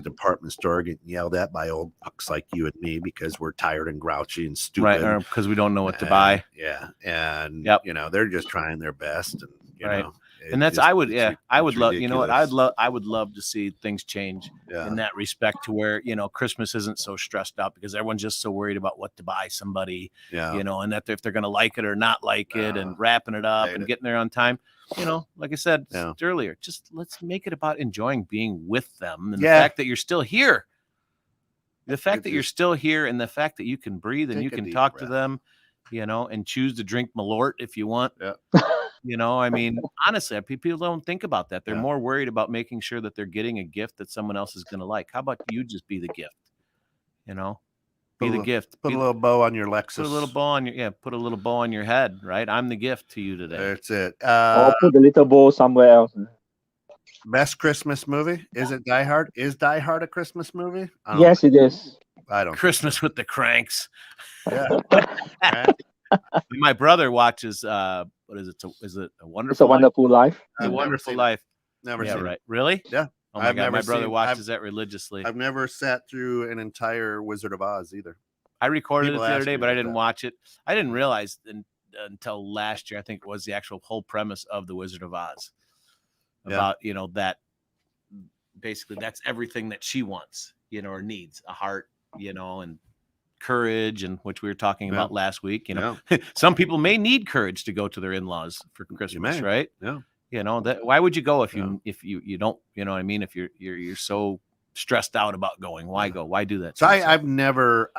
department store getting yelled at by old fucks like you and me because we're tired and grouchy and stupid. Right, or because we don't know what to buy. Yeah. And they're just trying their best and and that's I would love, I would love to see things change in that respect to where, Christmas isn't so stressed out because everyone's just so worried about what to buy somebody, and that if they're going to like it or not like it and wrapping it up and getting there on time, like I said earlier, just let's make it about enjoying being with them and the fact that you're still here. The fact that you're still here and the fact that you can breathe and you can talk to them, and choose to drink Malort if you want. Yeah. I mean, honestly, people don't think about that. They're more worried about making sure that they're getting a gift that someone else is going to like. How about you just be the gift? Be the gift. Put a little bow on your Lexus. Put a little bow on your head, right? I'm the gift to you today. That's it. Or put the little bow somewhere else. Best Christmas movie? Is it Die Hard? Is Die Hard a Christmas movie? Yes, it is. I don't. Christmas with the Cranks. Yeah. My brother watches. What is it? Is it A Wonderful? It's a Wonderful Life. A Wonderful Life. Never seen right. It. Really? Yeah. Oh my God, my brother watches that religiously. I've never sat through an entire Wizard of Oz either. I recorded it the other day, but I didn't watch it. I didn't realize until last year, I think it was the actual whole premise of the Wizard of Oz. About, that basically that's everything that she wants, or needs, a heart, and courage, and which we were talking about last week. Some people may need courage to go to their in-laws for Christmas, right? Yeah. That why would you go if you don't, what I mean? If you're so stressed out about going, why go? Why do that? So I've never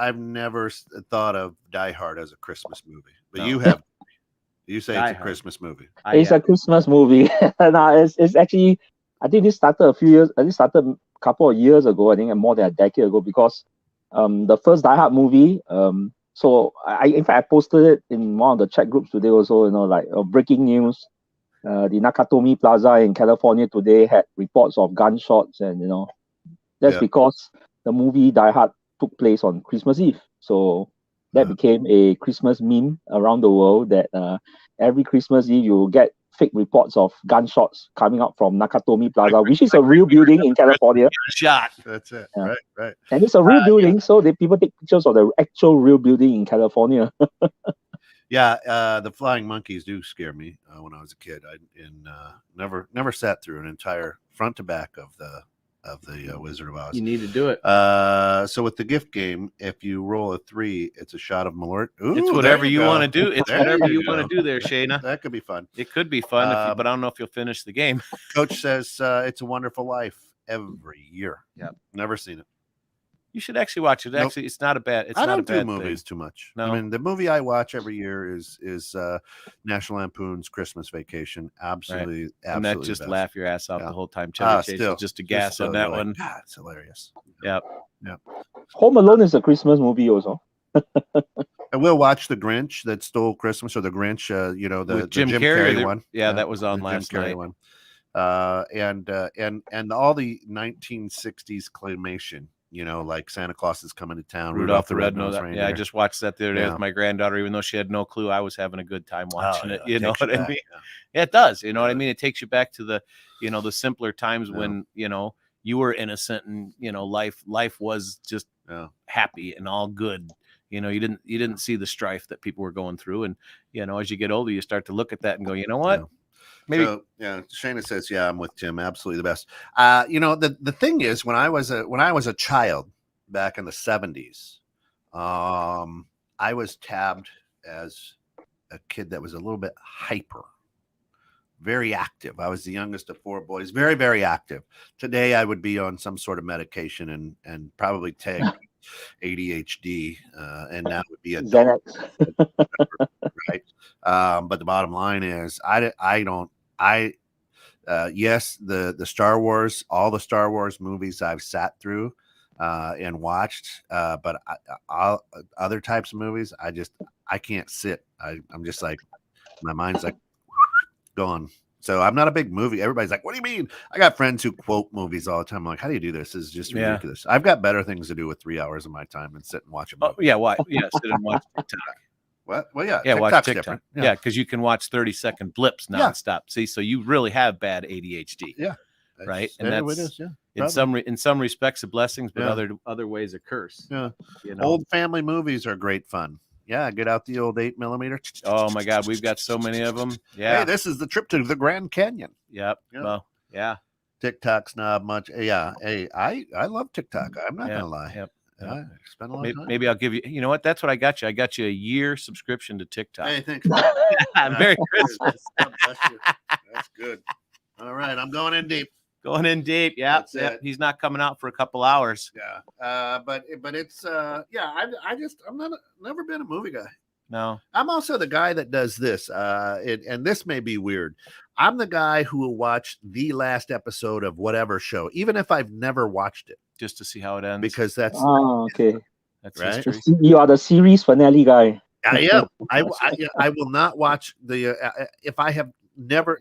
thought of Die Hard as a Christmas movie, but you have. You say it's a Christmas movie. It's a Christmas movie. No, it's actually, I think this started a couple of years ago. I think more than a decade ago because the first Die Hard movie. So in fact I posted it in one of the chat groups today also. Breaking news. The Nakatomi Plaza in California today had reports of gunshots, and that's because the movie Die Hard took place on Christmas Eve. So that became a Christmas meme around the world that every Christmas Eve you get fake reports of gunshots coming out from Nakatomi Plaza, which is a real building in California. Shot. That's it. Yeah. Right. And it's a real building, so people take pictures of the actual real building in California. The flying monkeys do scare me when I was a kid. I never sat through an entire front to back of the Wizard of Oz. You need to do it. So with the gift game, if you roll a 3, it's a shot of Malort. Ooh, it's whatever you want to do. It's whatever you want to do there, Shayna. That could be fun. It could be fun, but I don't know if you'll finish the game. Coach says It's a Wonderful Life every year. Yeah, never seen it. You should actually watch it. Actually, it's not a bad. I don't do movies too much. No. I mean, the movie I watch every year is National Lampoon's Christmas Vacation. Absolutely, and that just best. laugh your ass off the whole time. Still, just a gas on that one. God, it's hilarious. Yep. Home Alone is a Christmas movie also. And we'll watch The Grinch That Stole Christmas, or The Grinch, the With Jim Jim Carrey, Carrey one. Yeah, that was on the last Jim Carrey night. one. And all the 1960s claymation, like Santa Claus is Coming to Town, Rudolph the Red-Nosed Reindeer. Yeah, I just watched that the other day Yeah. with my granddaughter, even though she had no clue. I was having a good time watching it. You know takes you what I back, mean? yeah. Yeah, it does. You know what I mean? It takes you back to the, the simpler times when, you were innocent and, life was just happy and all good. You didn't see the strife that people were going through. And, as you get older, you start to look at that and go, you know what? Yeah. Maybe. So, Shayna says, yeah, I'm with Tim. Absolutely the best. The thing is, when I was a child back in the 70s, I was tabbed as a kid that was a little bit hyper, very active. I was the youngest of 4 boys, very, very active. Today, I would be on some sort of medication and probably take ADHD, and that would be a Xanax. right. But the bottom line is, yes, the Star Wars, all the Star Wars movies I've sat through and watched, but other types of movies, I can't sit. I'm just like, my mind's like gone. So I'm not a big movie. Everybody's like, what do you mean? I got friends who quote movies all the time. I'm like, how do you do this? This is just ridiculous. I've got better things to do with 3 hours of my time than sit and watch a movie. Oh, yeah. Why? Yeah. Sit and watch TikTok. What? Well, yeah. Yeah. Watch TikTok. Different. Yeah. Because you can watch 30-second blips nonstop. See, so you really have bad ADHD. Yeah. Right. And that's, it is, in some respects, a blessing, but other ways a curse. Yeah. Old family movies are great fun. Yeah, get out the old 8mm. Oh my God, we've got so many of them. Yeah. Hey, this is the trip to the Grand Canyon. Yep. Yeah. Well, yeah. TikTok's not much. Yeah. Hey, I love TikTok. I'm not gonna lie. Yep. I spend a lot of time. Maybe I'll give you. You know what? That's what I got you. I got you a year subscription to TikTok. Hey, thanks. Merry Christmas. God bless you. That's good. All right, I'm going in deep. Going in deep. Yeah. He's not coming out for a couple hours. Yeah. But it's I'm never been a movie guy. No. I'm also the guy that does this. And this may be weird. I'm the guy who will watch the last episode of whatever show, even if I've never watched it, just to see how it ends. Because that's okay. That's right. History. You are the series finale guy. I am. I will not watch the if I have never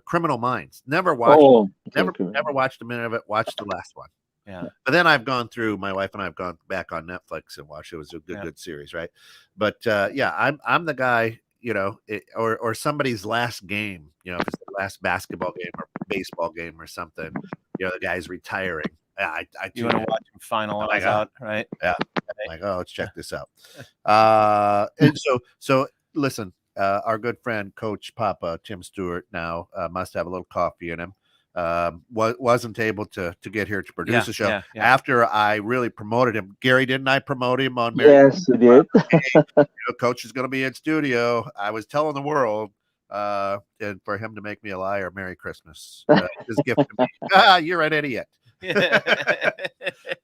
Criminal Minds. Never watched. Never watched a minute of it. Watched the last one. Yeah. But then I've gone through. My wife and I have gone back on Netflix and watched. It was a good series, right? But I'm the guy. Or somebody's last game. If it's the last basketball game or baseball game or something. The guy's retiring. You want to watch him finalize out, right? Yeah. I'm like, let's check this out. And so listen. Our good friend, Coach Papa Tim Stewart, now must have a little coffee in him. Wasn't able to get here to produce the show after I really promoted him. Gary, didn't I promote him on? Yes, you did. Hey, Coach is going to be in studio. I was telling the world, and for him to make me a liar, Merry Christmas. His gift to me. You're an idiot.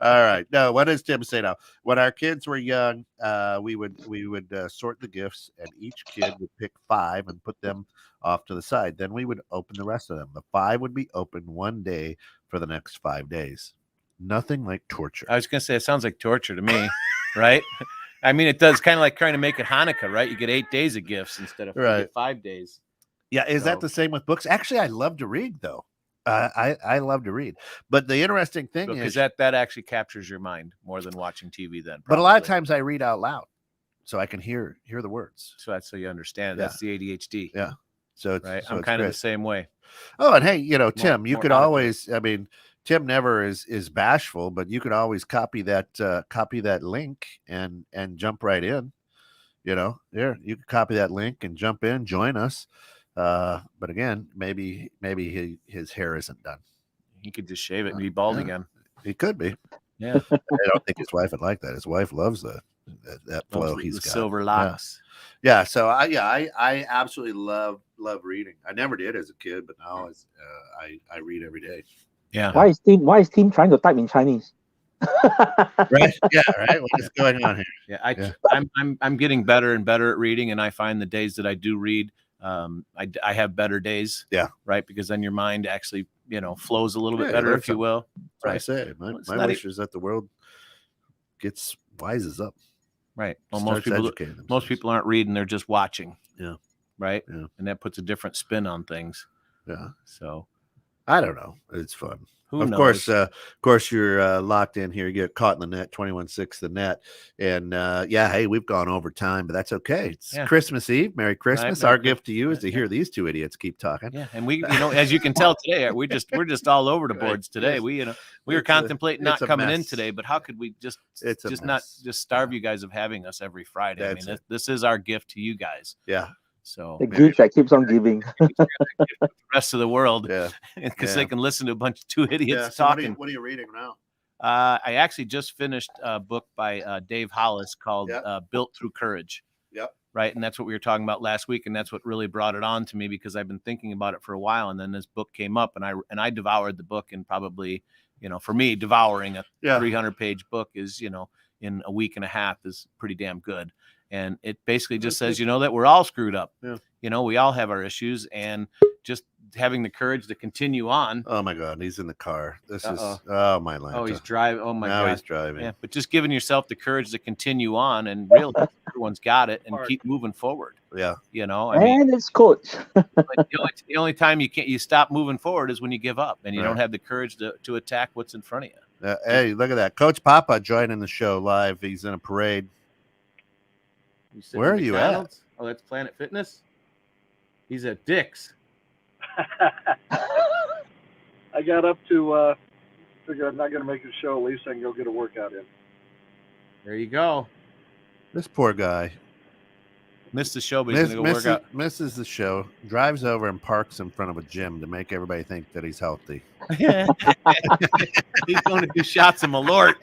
All right. No, what does Tim say now? When our kids were young, we would sort the gifts, and each kid would pick 5 and put them off to the side. Then we would open the rest of them. The 5 would be open one day for the next 5 days. Nothing like torture. I was going to say, it sounds like torture to me, right? I mean, it does, kind of like trying to make it Hanukkah, right? You get 8 days of gifts instead of 5 days. Yeah. Is that the same with books? Actually, I love to read, though. I love to read, but the interesting thing is that actually captures your mind more than watching TV. Then, but a lot of times I read out loud, so I can hear the words. So that's so you understand. That's the ADHD. Yeah. So it's, right. so I'm kind of the same way. Oh, and hey, Tim, you could always. I mean, Tim never is bashful, but you could always copy that link and jump right in. There you could copy that link and jump in, join us. But again, maybe his hair isn't done. He could just shave it and be bald again. He could be. Yeah. I don't think his wife would like that. His wife loves that flow he's got. Silver locks. Yeah. So I absolutely love reading. I never did as a kid, but now I read every day. Yeah. Why is Tim trying to type in Chinese? Right. Yeah. Right. What is going on here? Yeah. I'm getting better and better at reading, and I find the days that I do read, I have better days. Yeah. Right. Because then your mind actually, flows a little bit better, if you will. Right. I say my wish is that the world wises up. Right. Well, Starts educating themselves. most people aren't reading; they're just watching. Yeah. Right. Yeah. And that puts a different spin on things. Yeah. So I don't know. It's fun. who Of knows? course, you're locked in here. You get caught in the net, 21-6 the net. And hey, we've gone over time, but that's okay. It's Christmas Eve. Merry Christmas. Our gift to you is to hear these two idiots keep talking. Yeah, and we, as you can tell today, we're just all over the boards today. We were contemplating not coming in today, but how could we just not starve you guys of having us every Friday? That's this is our gift to you guys. Yeah. So the gift that keeps on giving. The rest of the world, because they can listen to a bunch of two idiots so talking. What are you reading now? I actually just finished a book by Dave Hollis called Built Through Courage. Yep. Right. And that's what we were talking about last week. And that's what really brought it on to me, because I've been thinking about it for a while. And then this book came up, and I devoured the book. And probably, for me, devouring a 300-page book is, in a week and a half is pretty damn good. And it basically just says, that we're all screwed up. Yeah. We all have our issues, and just having the courage to continue on. Oh my God, he's in the car. This is my Lanta. Oh, he's driving. Oh my God. Now he's driving. Yeah, but just giving yourself the courage to continue on and realize everyone's got it and keep moving forward. Yeah. And it's coach. The only time you stop moving forward is when you give up and you don't have the courage to attack what's in front of you. Hey, look at that. Coach Papa joining the show live. He's in a parade. Where are you at? Oh, that's Planet Fitness. He's at Dick's. I got up to figure I'm not going to make a show. At least I can go get a workout in. There you go. This poor guy missed the show, but he's going to go work out. Misses the show. Drives over and parks in front of a gym to make everybody think that he's healthy. He's going to do shots of Malort.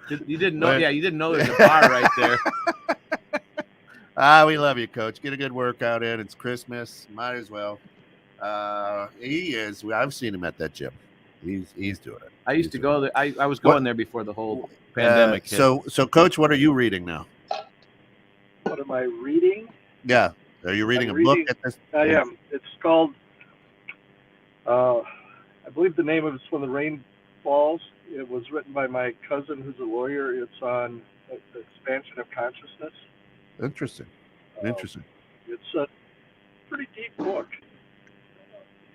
You didn't know? Yeah, you didn't know there's a bar right there. We love you, Coach. Get a good workout in. It's Christmas. Might as well. He is. I've seen him at that gym. He's doing it. I used to go there. I was going there before the whole pandemic hit. So, Coach, what are you reading now? What am I reading? Yeah. Are you reading book at this? I am. It's called, I believe the name of it's When the Rain Falls. It was written by my cousin who's a lawyer. It's on the expansion of consciousness. Interesting. It's a pretty deep book.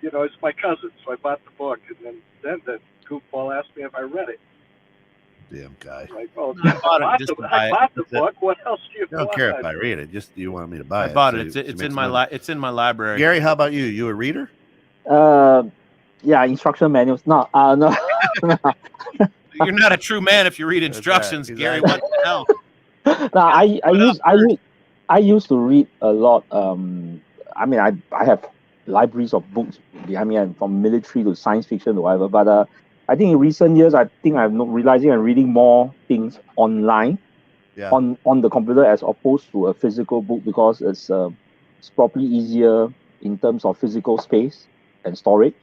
It's my cousin, so I bought the book, and then the goofball asked me if I read it. Damn guy. Like, I bought the book. What else do you want? I don't care if I read it. Just you want me to buy it. I bought it. It's in my it's in my library. Gary, how about you? You a reader? Yeah, instruction manuals. No. You're not a true man if you read instructions, Gary. What the hell? No, I used to read a lot. I have libraries of books behind me, and from military to science fiction to whatever. But I think in recent years, I'm realizing I'm reading more things online, on the computer as opposed to a physical book, because it's probably easier in terms of physical space and storage.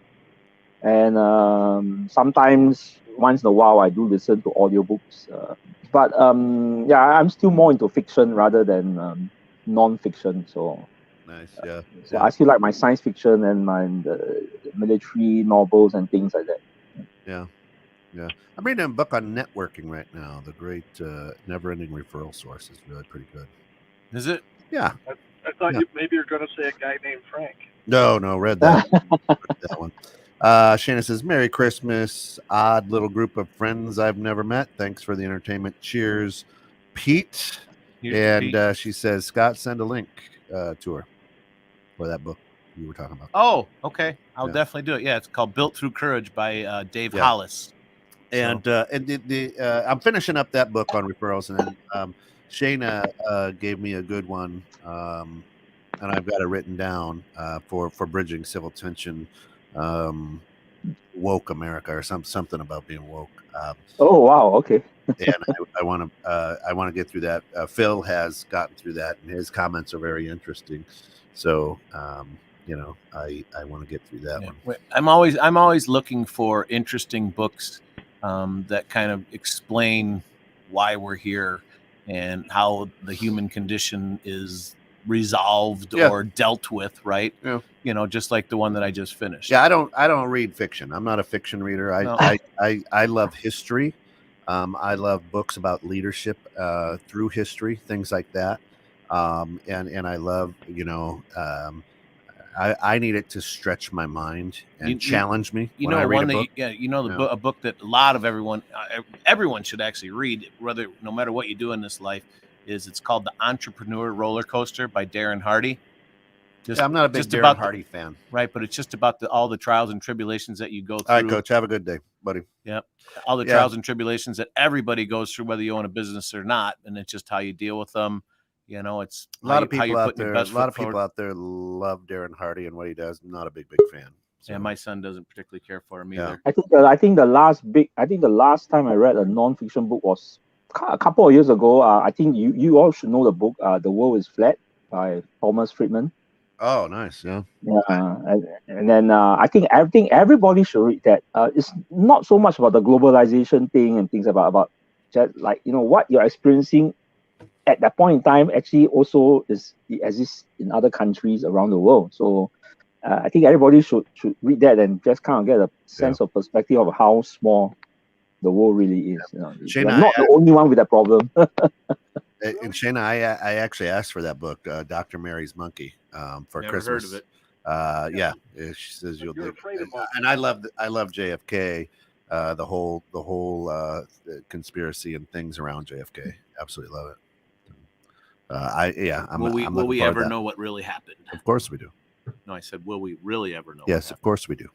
And sometimes, once in a while, I do listen to audiobooks. But I'm still more into fiction rather than non-fiction. So nice, yeah. So I still like my science fiction and my military novels and things like that. Yeah. I'm reading a book on networking right now. The great never-ending referral source is really pretty good. Is it? Yeah. I thought maybe you're going to say a guy named Frank. No, read that. Read that one. Shana says, Merry Christmas. Odd little group of friends I've never met. Thanks for the entertainment. Cheers, Pete. And she says, Scott, send a link to her for that book you were talking about. Oh, okay. I'll definitely do it. Yeah, it's called Built Through Courage by Dave Hollis. And I'm finishing up that book on referrals, and then Shana gave me a good one, and I've got it written down for bridging civil tension. Woke America, or something about being woke. Oh wow, okay. And I want to get through that. Phil has gotten through that, and his comments are very interesting. So I want to get through that one. I'm always looking for interesting books that kind of explain why we're here and how the human condition is resolved or dealt with, right? Yeah. Just like the one that I just finished. Yeah, I don't read fiction. I'm not a fiction reader. I love history. I love books about leadership through history, things like that. And I love, I need it to stretch my mind and challenge me You when I know, read one a that book. a book that a lot of everyone should actually read, no matter what you do in this life, it's called The Entrepreneur Roller Coaster by Darren Hardy. I'm not a big Darren Hardy fan. Right, but it's just about all the trials and tribulations that you go through. All right, Coach, have a good day, buddy. Yep. All the trials and tribulations that everybody goes through, whether you own a business or not, and it's just how you deal with them. It's a lot of people out there. A lot of people out there love Darren Hardy and what he does. I'm not a big fan. So. Yeah, my son doesn't particularly care for him either. I think the last time I read a non-fiction book was a couple of years ago. I think you all should know the book, The World is Flat by Thomas Friedman. Oh, nice. Yeah. And then I think everybody should read that. It's not so much about the globalization thing and things about just like, what you're experiencing at that point in time actually also exists in other countries around the world. So I think everybody should read that and just kind of get a sense of perspective of how small the world really is. You're not the only one with that problem. And Shayna, I actually asked for that book, Dr. Mary's Monkey, for Never Christmas. Heard of it. Yeah, she says you'll dig it. And I love JFK, the whole conspiracy and things around JFK. Absolutely love it. Will we ever know what really happened? Of course we do. No, I said, will we really ever know? Yes, of course we do.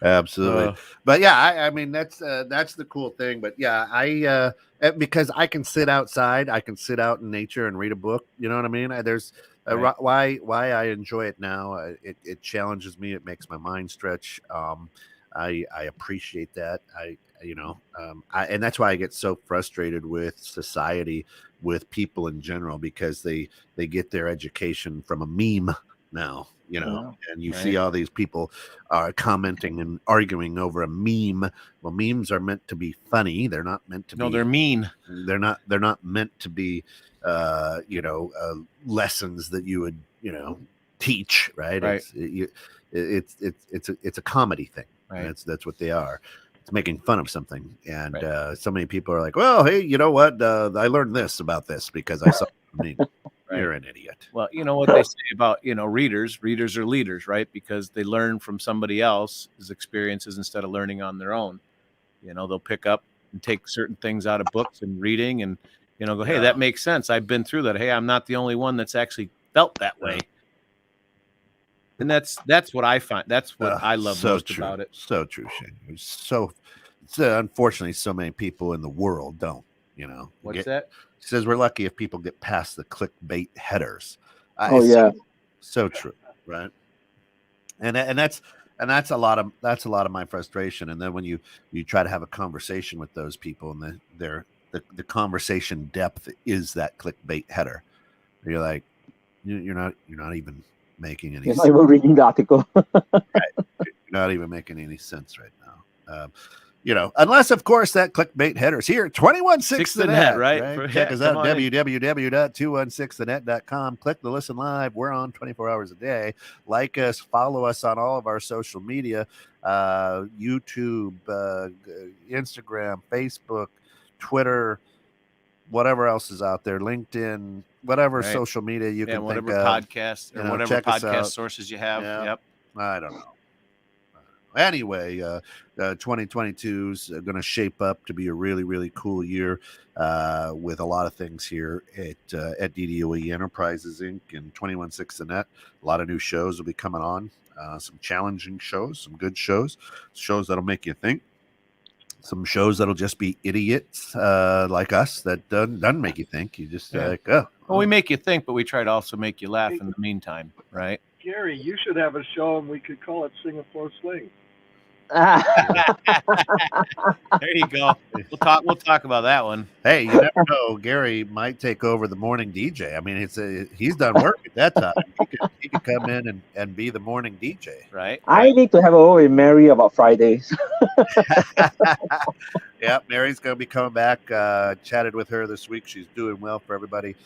Absolutely. But yeah, I mean that's the cool thing. But yeah, I because I can sit outside, I can sit out in nature and read a book. You know what I mean? There's why I enjoy it now. It challenges me. It makes my mind stretch. I appreciate that. And that's why I get so frustrated with society, with people in general, because they get their education from a meme now, and you see all these people are commenting and arguing over a meme. Well, memes are meant to be funny. They're not meant to be. No, they're mean. They're not meant to be, lessons that you would, teach. Right. Right. It's a comedy thing. Right. That's what they are. It's making fun of something. And so many people are like, well, hey, you know what? I learned this about this because I saw a meme. Right. You're an idiot. Well, you know what they say about, readers. Readers are leaders, right? Because they learn from somebody else's experiences instead of learning on their own. They'll pick up and take certain things out of books and reading and, go, hey, that makes sense. I've been through that. Hey, I'm not the only one that's actually felt that way. And that's what I find. That's what I love most about it. So true, Shane. It's unfortunately so many people in the world don't, What's that? He says we're lucky if people get past the clickbait headers. So true, right? And that's a lot of my frustration. And then when you try to have a conversation with those people, and the conversation depth is that clickbait header, you're like, you're not even making any. You're not even reading the article. Right. You're not even making any sense right now. Unless, of course, that clickbait header's here. 216thenet, right? Check us out at www.216thenet.com. Click the listen live. We're on 24 hours a day. Like us, follow us on all of our social media, YouTube, Instagram, Facebook, Twitter, whatever else is out there, LinkedIn, whatever social media you can think of. Whatever podcast or whatever podcast sources you have. Yep. I don't know. Anyway, 2022 is going to shape up to be a really, really cool year with a lot of things here at DDOE Enterprises, Inc. and 216 The Net. A lot of new shows will be coming on, some challenging shows, some good shows that'll make you think, some shows that'll just be idiots like us that doesn't make you think. You just like, oh. Well, we make you think, but we try to also make you laugh in the meantime, right? Gary, you should have a show and we could call it Singapore Sling. There you go. We'll talk about that one. Hey, you never know. Gary might take over the morning DJ. I mean, he's done work at that time. He could come in and be the morning DJ. Right. I need to have a word with Mary about Fridays. Yeah, Mary's going to be coming back. Chatted with her this week. She's doing well for everybody.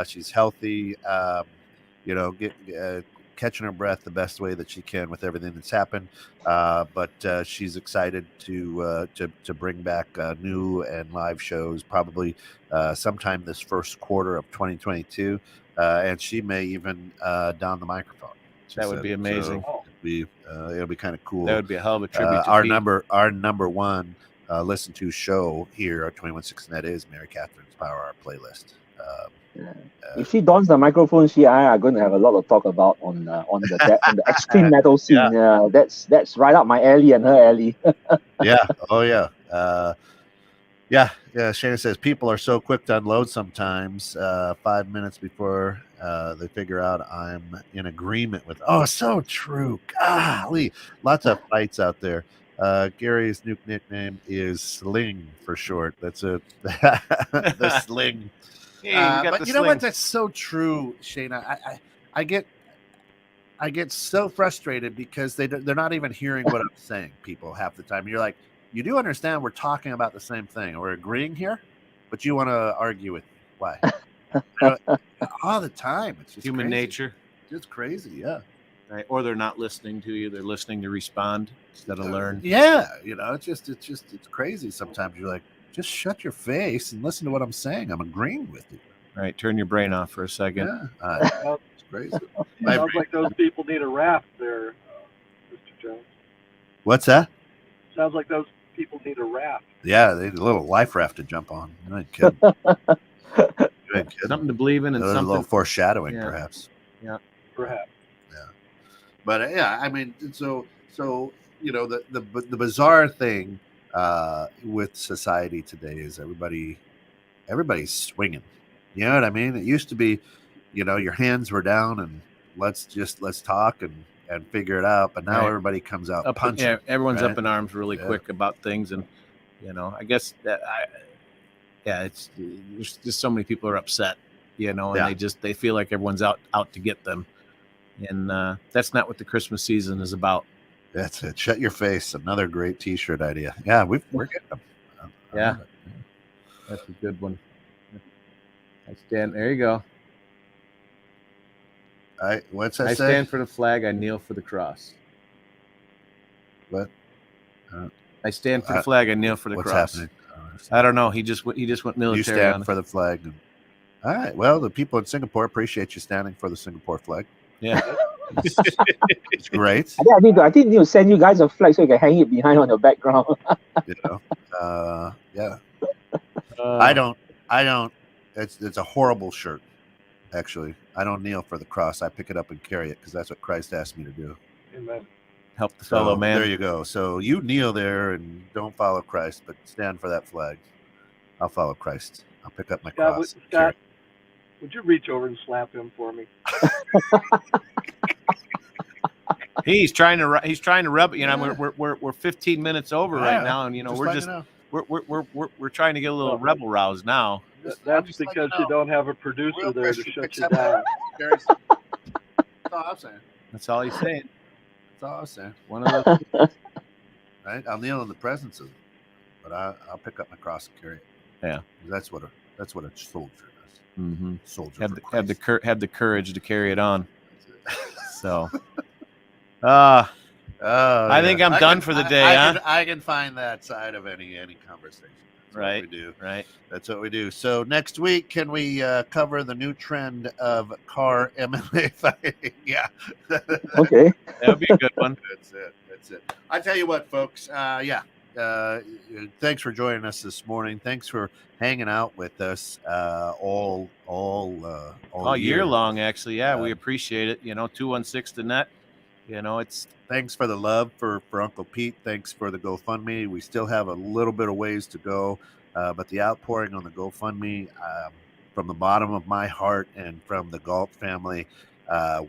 She's healthy. catching her breath the best way that she can with everything that's happened. But she's excited to bring back new and live shows probably sometime this first quarter of 2022, and she may even don the microphone. That would be amazing. So it'll be kind of cool. That would be a hell of a tribute to our Pete. number one listen to show here at 216 Net is Mary Catherine's Power Hour playlist. If she dons the microphone, she and I are going to have a lot of talk about on the extreme metal scene. That's right up my alley and her alley. Yeah. Oh yeah. Shana says people are so quick to unload sometimes. 5 minutes before they figure out I'm in agreement with. Oh, so true. Golly, lots of fights out there. Gary's new nickname is Sling for short. That's the Sling. Hey, you got but the you know what? sling. That's so true, Shana. I get so frustrated because they're not even hearing what I'm saying. People half the time. You're like, you do understand we're talking about the same thing. We're agreeing here, but you want to argue with me. Why? All the time. It's just Human crazy. nature. It's crazy. Yeah. Right? Or they're not listening to you. They're listening to respond instead of learn. Yeah. It's crazy. Sometimes you're like, just shut your face and listen to what I'm saying. I'm agreeing with you. Right. Turn your brain off for a second. Yeah. It's crazy. Sounds like those people need a raft there, Mr. Jones. What's that? Sounds like those people need a raft. Yeah, they need a little life raft to jump on. You ain't kidding. You ain't kidding. Something to believe in and A something. little foreshadowing, Yeah. perhaps. Yeah. Perhaps. Yeah. But I mean, so the bizarre thing with society today is everybody's swinging. You know what I mean? It used to be, your hands were down and let's talk and figure it out. But now Right. everybody comes out punching. Yeah, everyone's right? up in arms really Yeah. quick about things, and I guess that it's there's just so many people are upset, and Yeah. they feel like everyone's out to get them, and that's not what the Christmas season is about. That's it. Shut your face. Another great T-shirt idea. Yeah, we're getting them. Yeah. That's a good one. I stand. There you go. What's that I say? stand for the flag. I kneel for the cross. What? I stand for the flag. I kneel for the What's cross. happening? I don't know. He just went military. You stand on it. for the flag. All right. Well, the people in Singapore appreciate you standing for the Singapore flag. Yeah. It's great. I think I need to send you guys a flag so you can hang it behind on your background. Yeah. I don't. It's a horrible shirt. Actually, I don't kneel for the cross. I pick it up and carry it because that's what Christ asked me to do. Amen. Help the So fellow man. there you go. So you kneel there and don't follow Christ, but stand for that flag. I'll follow Christ. I'll pick up my cross. and carry Scott, would you reach over and slap him for me? He's trying to rub. We're 15 minutes over right now, and we're trying to get a little rebel rouse now. That's because you don't have a producer Real there to Christian shut picks you up down. That's all I'm saying. That's all he's saying. That's all I'm saying. One of those. Right? I'll kneel in the presence of him, but I'll pick up my cross and carry it. Yeah. That's what a soldier does. Mm-hmm. Soldier Have the courage to carry it on. So, I think I'm done for the day. I can find that side of any conversation. That's Right. what we do. Right. That's what we do. So next week, can we cover the new trend of car MMA fighting? Yeah. Okay. That would be a good one. That's it. I tell you what, folks. Thanks for joining us this morning. Thanks for hanging out with us all year long, actually. Yeah, we appreciate it. 216 the net. It's Thanks for the love for Uncle Pete. Thanks for the GoFundMe. We still have a little bit of ways to go, but the outpouring on the GoFundMe, from the bottom of my heart and from the Galt family,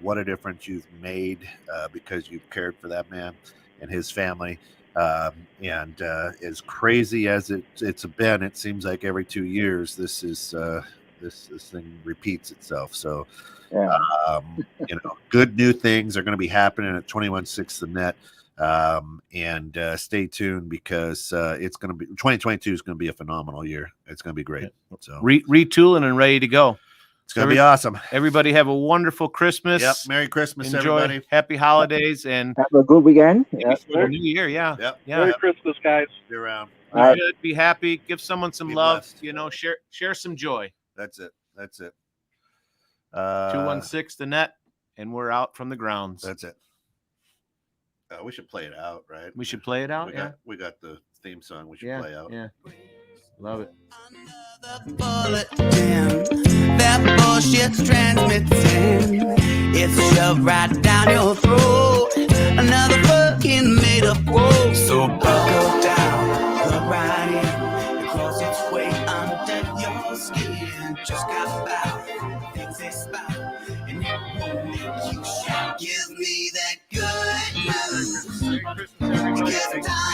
what a difference you've made because you've cared for that man and his family. And as crazy as it's been, it seems like every 2 years this thing repeats itself. So. Yeah. Good new things are going to be happening at 216 the net, and stay tuned because it's going to be 2022 is going to be a phenomenal year. It's going to be great. So retooling and ready to go. It's going to be awesome. Everybody have a wonderful Christmas. Yep. Merry Christmas, Enjoy. everybody. Happy holidays and Have a good weekend. Yeah. for the new year. Yeah. Yep. Yeah. Merry Christmas, guys. Be around. All right. Good. Be happy. Give someone some Be love. blessed. You know, share some joy. That's it. 216 the net, and we're out from the grounds. That's it. We should play it out, right? We should play it out. We got the theme song. We should Yeah. play out. Yeah. Love it. Another bulletin, that bullshit's transmitting. It's shoved right down your throat. Another fucking made up quote. So buckle down, plug right in. It crawls its way under your skin. Just got about things they spout, and it won't make you shout. Give me that good news. Give time.